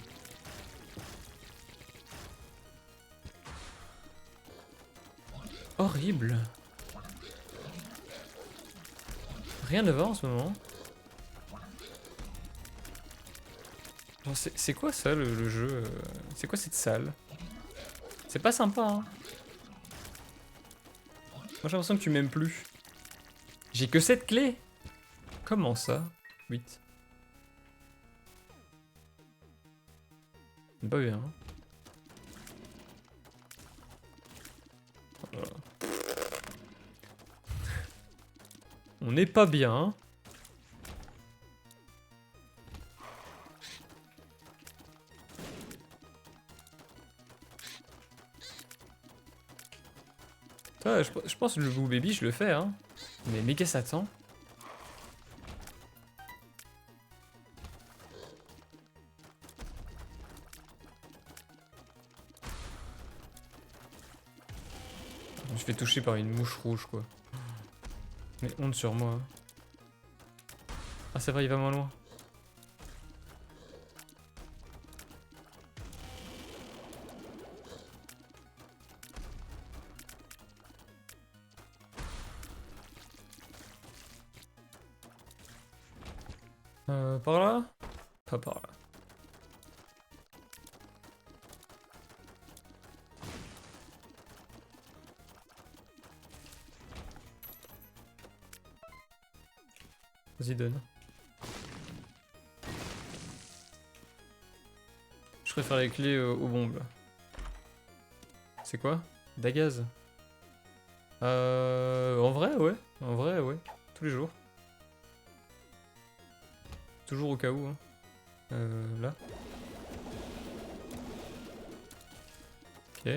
Horrible. Rien ne va en ce moment. Genre, c'est quoi ça le jeu C'est quoi cette salle? C'est pas sympa, hein. Moi j'ai l'impression que tu m'aimes plus. J'ai que 7 clés. Comment ça? 8. Pas bien. Hein. Voilà. On n'est pas bien. Hein. Ça, je pense que le Boo Baby, je le fais. Hein. Mais méga Satan. Je me fais toucher par une mouche rouge, quoi. Mais honte sur moi. Ah, c'est vrai, il va moins loin. Par là? Pas par là. Vas-y, donne. Je préfère les clés aux bombes. C'est quoi? Dagaz. En vrai, ouais. En vrai, ouais. Tous les jours. Toujours au cas où. Hein. Là. Ok.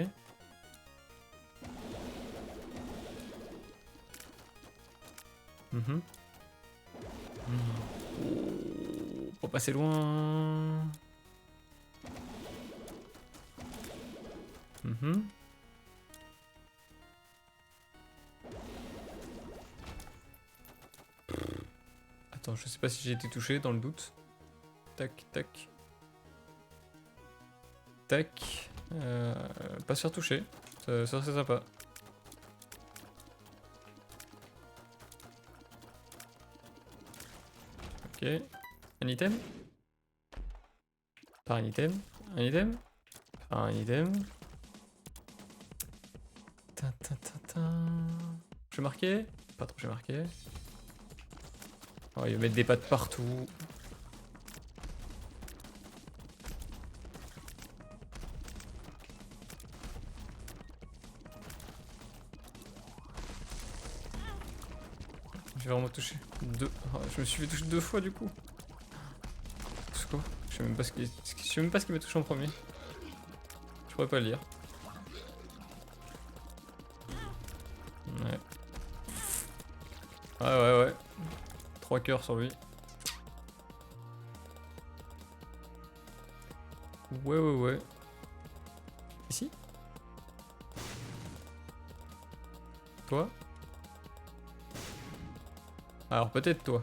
Mhm. Oh, pas passer loin. Mhm. Attends, je sais pas si j'ai été touché dans le doute. Tac, tac. Tac. Pas se faire toucher. Ça serait sympa. Ok. Un item? Pas un item. Un item? Pas un item. Ta, ta, ta, ta. J'ai marqué? Pas trop, j'ai marqué. Oh, il va mettre des pattes partout. J'ai vraiment touché deux. Oh, je me suis fait toucher 2 fois du coup. C'est quoi? Je sais même pas ce qui m'a touché en premier. Je pourrais pas le lire. Ouais. Ouais. 3 cœurs sur lui. Ouais. Ici? Toi? Alors peut-être toi.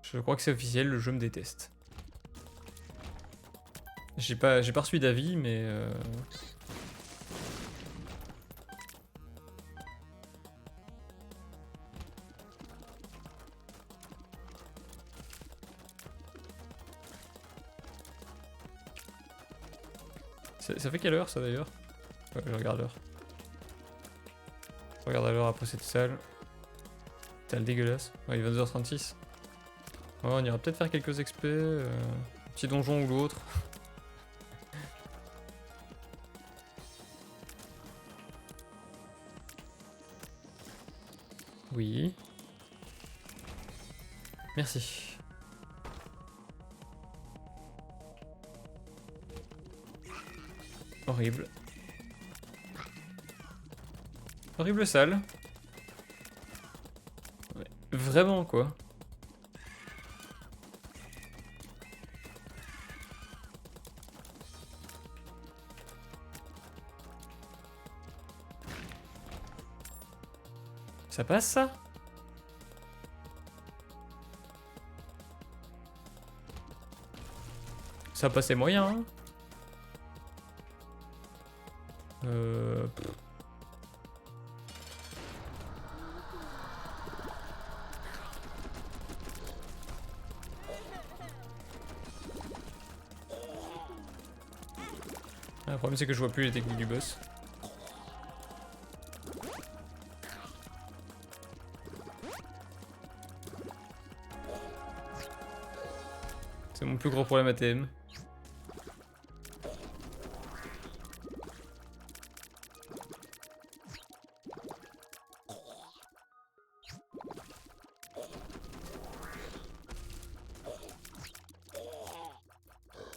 Je crois que c'est officiel, le jeu me déteste. J'ai pas reçu d'avis, mais ça fait quelle heure ça d'ailleurs? Ouais, je regarde l'heure. Je regarde l'heure après cette salle. Salle dégueulasse. Ouais, il est 22h36. Ouais, on ira peut-être faire quelques XP. Petit donjon ou l'autre. Oui. Merci. Horrible. Horrible salle. Ouais, vraiment quoi. Ça passe ça? Ça passait moyen, hein. Pff. Ah, le problème c'est que je vois plus les techniques du boss. C'est mon plus gros problème ATM.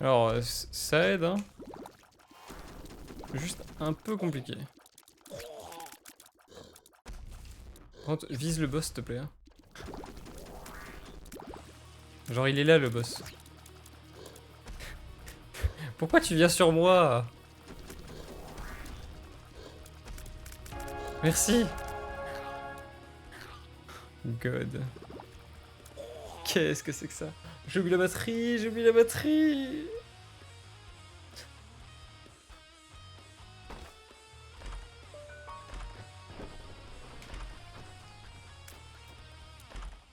Alors, ça aide, hein. Juste un peu compliqué. Par contre, vise le boss, s'il te plaît. Hein. Genre, il est là, le boss. Pourquoi tu viens sur moi? Merci. God. Qu'est-ce que c'est que ça? J'ai oublié la batterie, j'ai oublié la batterie.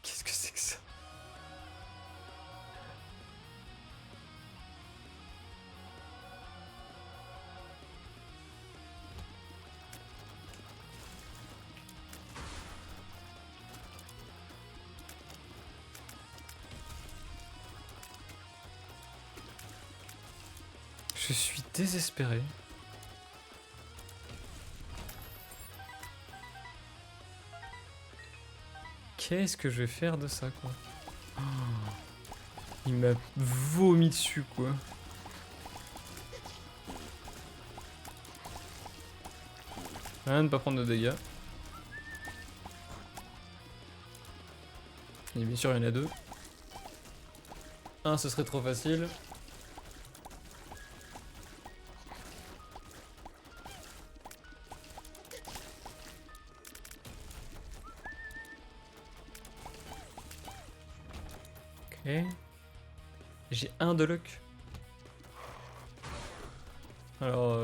Qu'est-ce que c'est que ça? Je suis désespéré. Qu'est-ce que je vais faire de ça, quoi? Oh, il m'a vomi dessus, quoi. Rien de ne pas prendre de dégâts. Et bien sûr, il y en a deux. Un, ce serait trop facile. Ok. J'ai un de luck. Alors,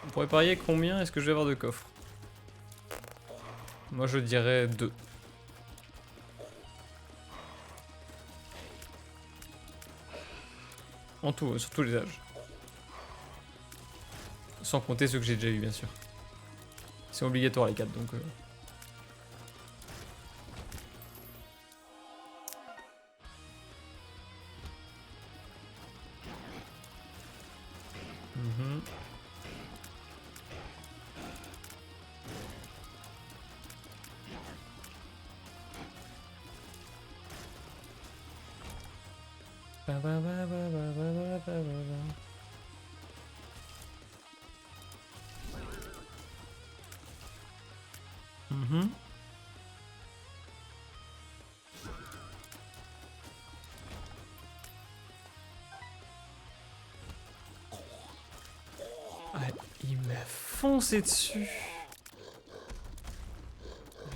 on pourrait parier combien est-ce que je vais avoir de coffres? Moi, je dirais 2. En tout, sur tous les âges. Sans compter ceux que j'ai déjà eu, bien sûr. C'est obligatoire les 4, donc... Mhm. Ba ba ba ba ba ba ba ba ba. Mhm. Ouais, il m'a foncé dessus.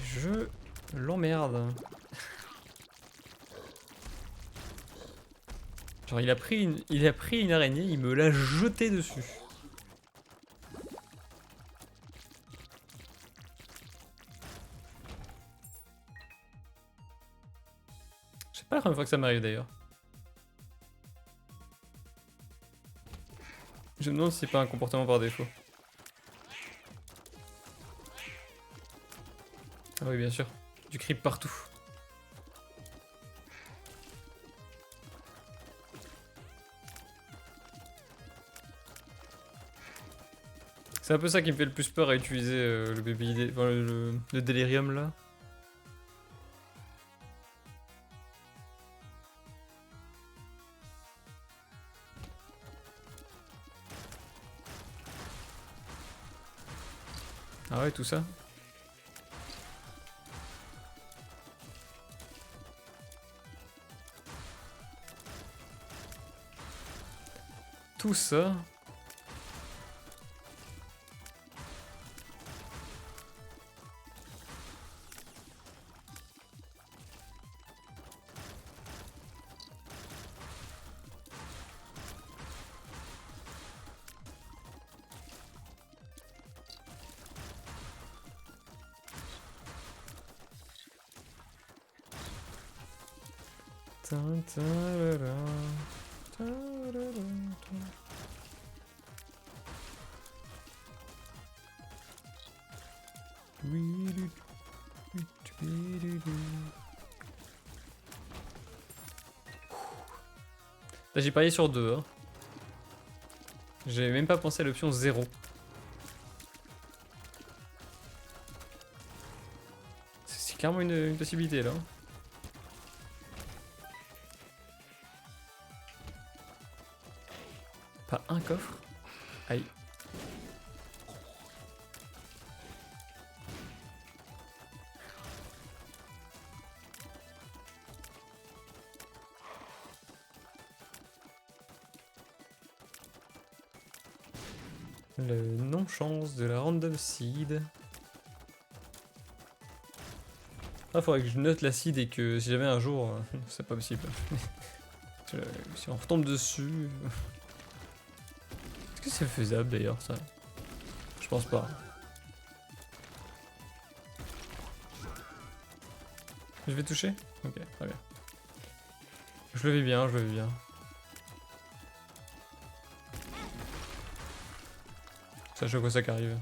Je l'emmerde. Genre il a pris une araignée, il me l'a jeté dessus. C'est pas la première fois que ça m'arrive d'ailleurs. Je me demande si c'est pas un comportement par défaut. Ah oui, bien sûr. Du creep partout. C'est un peu ça qui me fait le plus peur à utiliser le baby, enfin, le délirium là. Ah ouais, tout ça. Tout ça. Tin, tarara, tarara, tin. Là, j'ai parié sur 2. Hein. J'ai même pas pensé à l'option 0. C'est clairement une possibilité là. Pas un coffre. Aïe. Le non-chance de la random seed. Ah, faudrait que je note la seed et que si jamais un jour, c'est pas possible. Si on retombe dessus. Est-ce que c'est faisable d'ailleurs ça? Je pense pas. Je vais toucher? Ok, très bien. Je le vis bien, je le vis bien. Sache à quoi ça qu'arrive.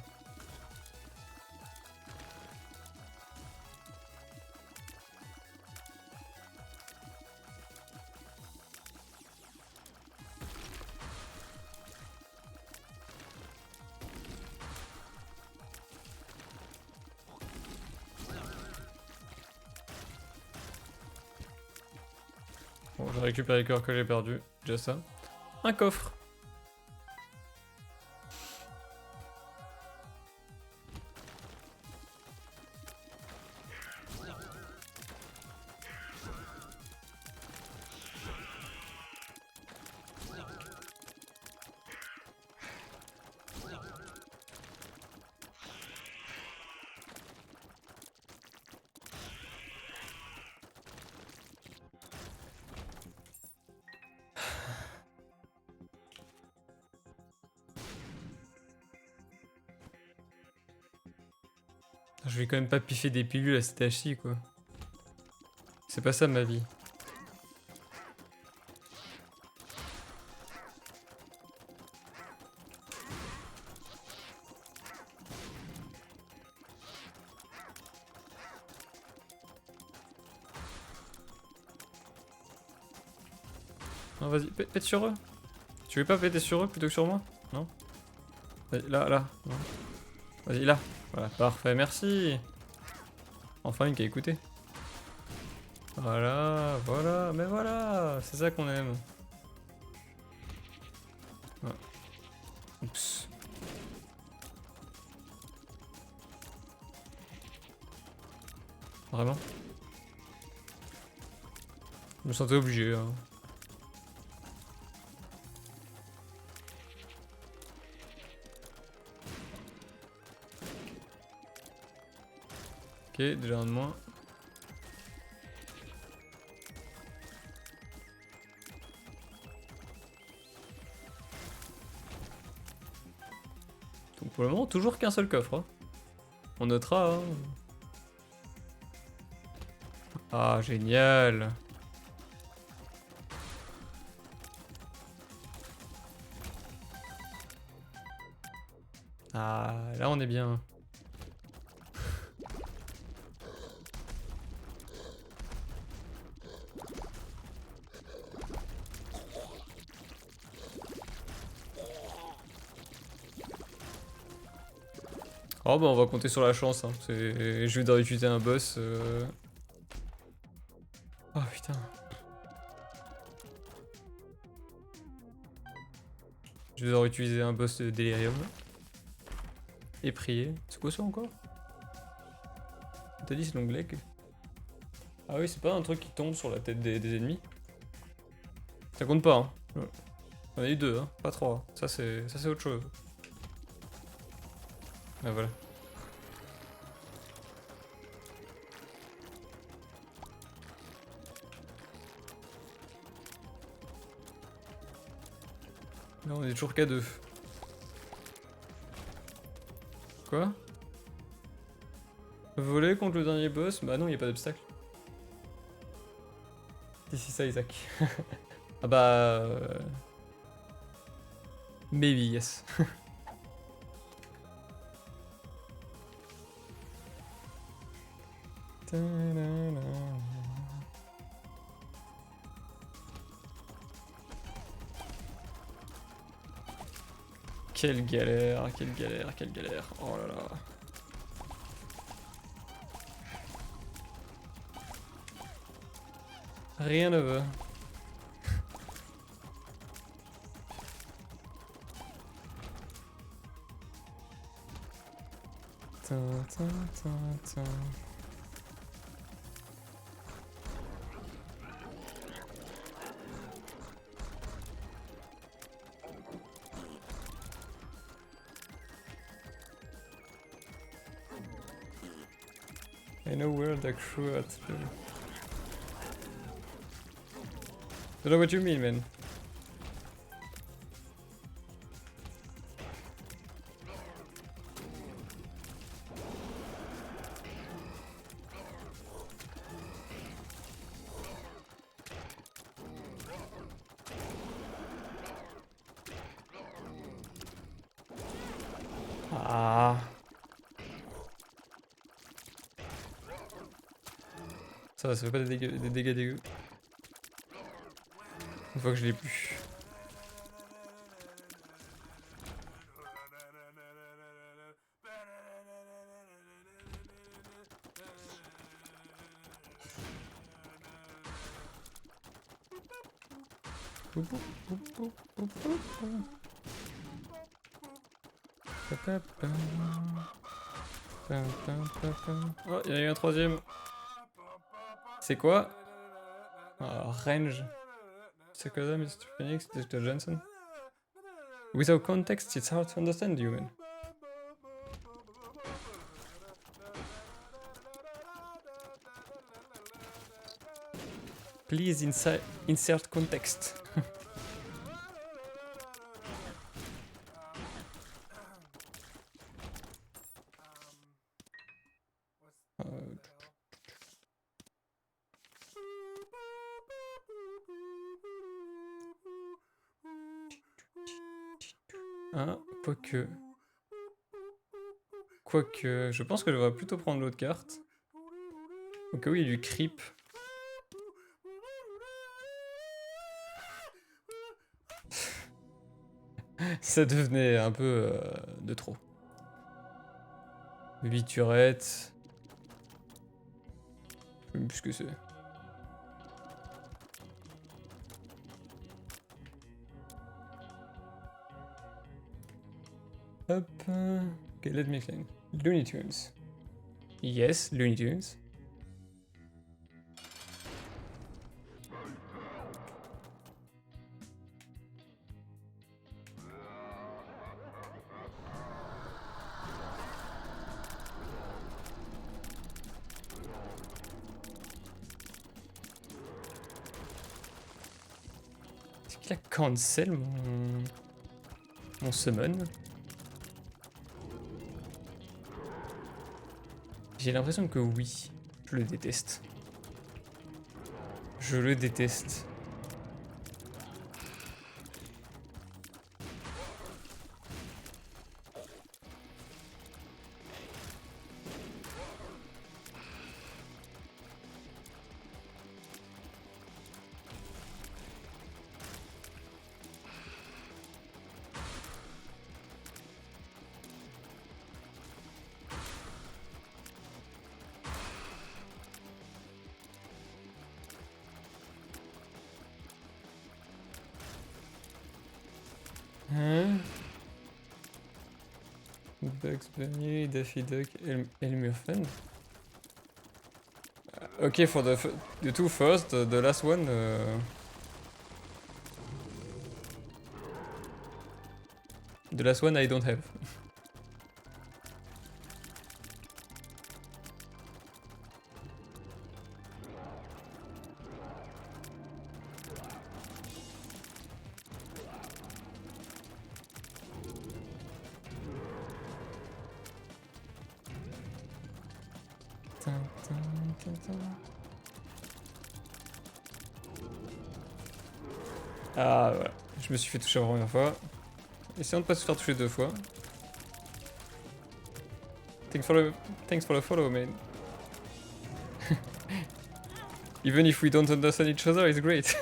Bon, j'ai récupéré les cœurs que j'ai perdu. Déjà ça. Un coffre. Je vais quand même pas piffer des pilules à cet hachis quoi. C'est pas ça ma vie. Non vas-y, pète sur eux. Tu veux pas péter sur eux plutôt que sur moi? Non? Là, là. Vas-y, là. Voilà, parfait, merci. Enfin une qui a écouté. Voilà, voilà, mais voilà, c'est ça qu'on aime. Ouais. Oups. Vraiment? Je me sentais obligé. Hein. Ok, déjà un de moins. Donc pour le moment, toujours qu'un seul coffre. Hein. On notera. Hein. Ah, génial. Ah, là on est bien. Oh bah on va compter sur la chance. Hein. Je vais devoir utiliser un boss. Oh putain. Je vais devoir utiliser un boss de Delirium. Et prier. C'est quoi ça encore? T'as dit c'est long leg? Ah oui, c'est pas un truc qui tombe sur la tête des ennemis? Ça compte pas, hein. On a eu 2, hein, pas 3. Ça c'est autre chose. Ah voilà. Là on est toujours qu'à 2. Quoi? Voler contre le dernier boss? Bah non, y a pas d'obstacle. D'ici ça, Isaac. Ah bah... Maybe, yes. Quelle galère, quelle galère, quelle galère. Oh là là. Rien ne va. I know where the crew at. Don't know what you mean, man. Ah. Ça fait pas des dégâts dégueux. Une fois que je l'ai plus. Oh, il y en a eu un troisième. C'est quoi? Range. C'est quoi ça, Mr. Phoenix, Dr. Johnson? Without context, it's hard to understand you, man. Please insert context. Hein, quoique, je pense que je devrais plutôt prendre l'autre carte. Au cas où il y a du creep. Ça devenait un peu de trop. 8 turettes. Je sais même plus ce que c'est. Hop. Ok, let me think. Looney Tunes. Yes, Looney Tunes. Est-ce qu'il a cancel mon summon? J'ai l'impression que oui. Je le déteste. Je le déteste. Bugs Bunny, Daffy Duck, Elmer Fudd. Okay, for the two first, the last one. The last one I don't have. Ah voilà, je me suis fait toucher la première fois. Essayons de pas se faire toucher 2 fois. Thanks for the follow, man. Even if we don't understand each other, it's great.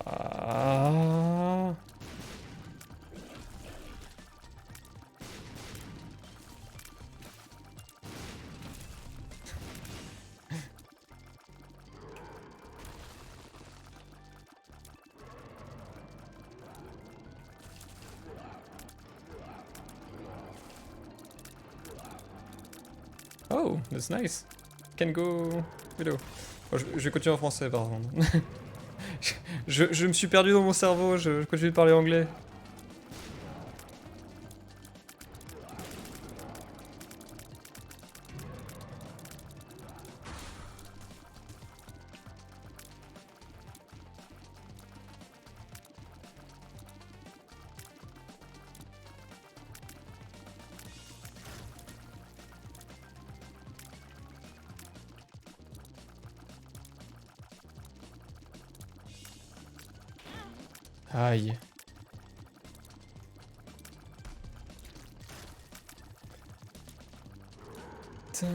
Ah. Oh, that's nice. Can go below. Bon, je vais continuer en français par contre. je me suis perdu dans mon cerveau, je continue de parler anglais. Aïe. Tain.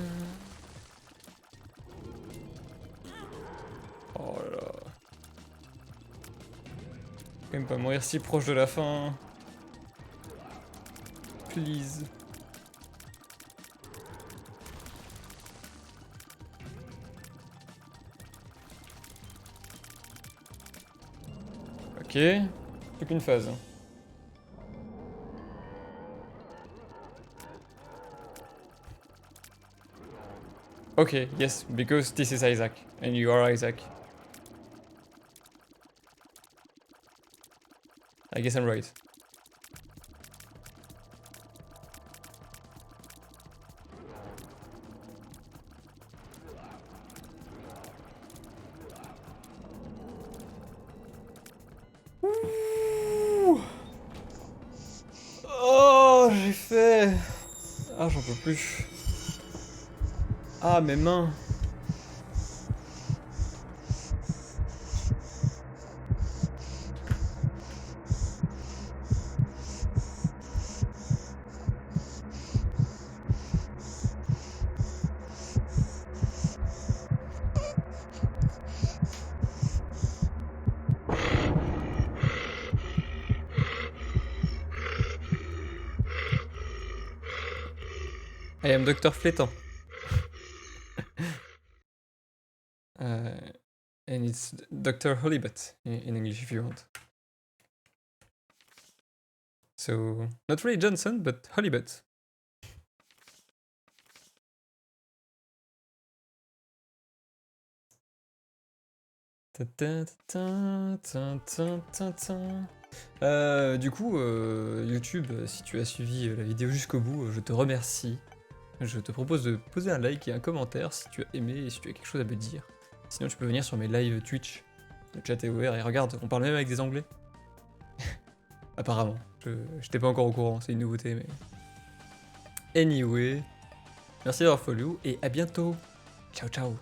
Oh là là. Quand même pas mourir si proche de la fin. Please. Ok, plus qu'une phase. Okay, yes, because this is Isaac, and you are Isaac. I guess I'm right. Ouh. Oh, j'ai fait... Ah, j'en peux plus. Ah, mes mains. I am Dr. Flétan. And it's Dr. Hollybutt in English if you want. So, not really Johnson, but Hollybutt. Du coup, YouTube, si tu as suivi la vidéo jusqu'au bout, je te remercie. Je te propose de poser un like et un commentaire si tu as aimé et si tu as quelque chose à me dire. Sinon, tu peux venir sur mes lives Twitch. Le chat est ouvert et regarde, on parle même avec des Anglais. Apparemment. Je t'ai pas encore au courant, c'est une nouveauté, mais... Anyway, merci d'avoir follow et à bientôt. Ciao, ciao.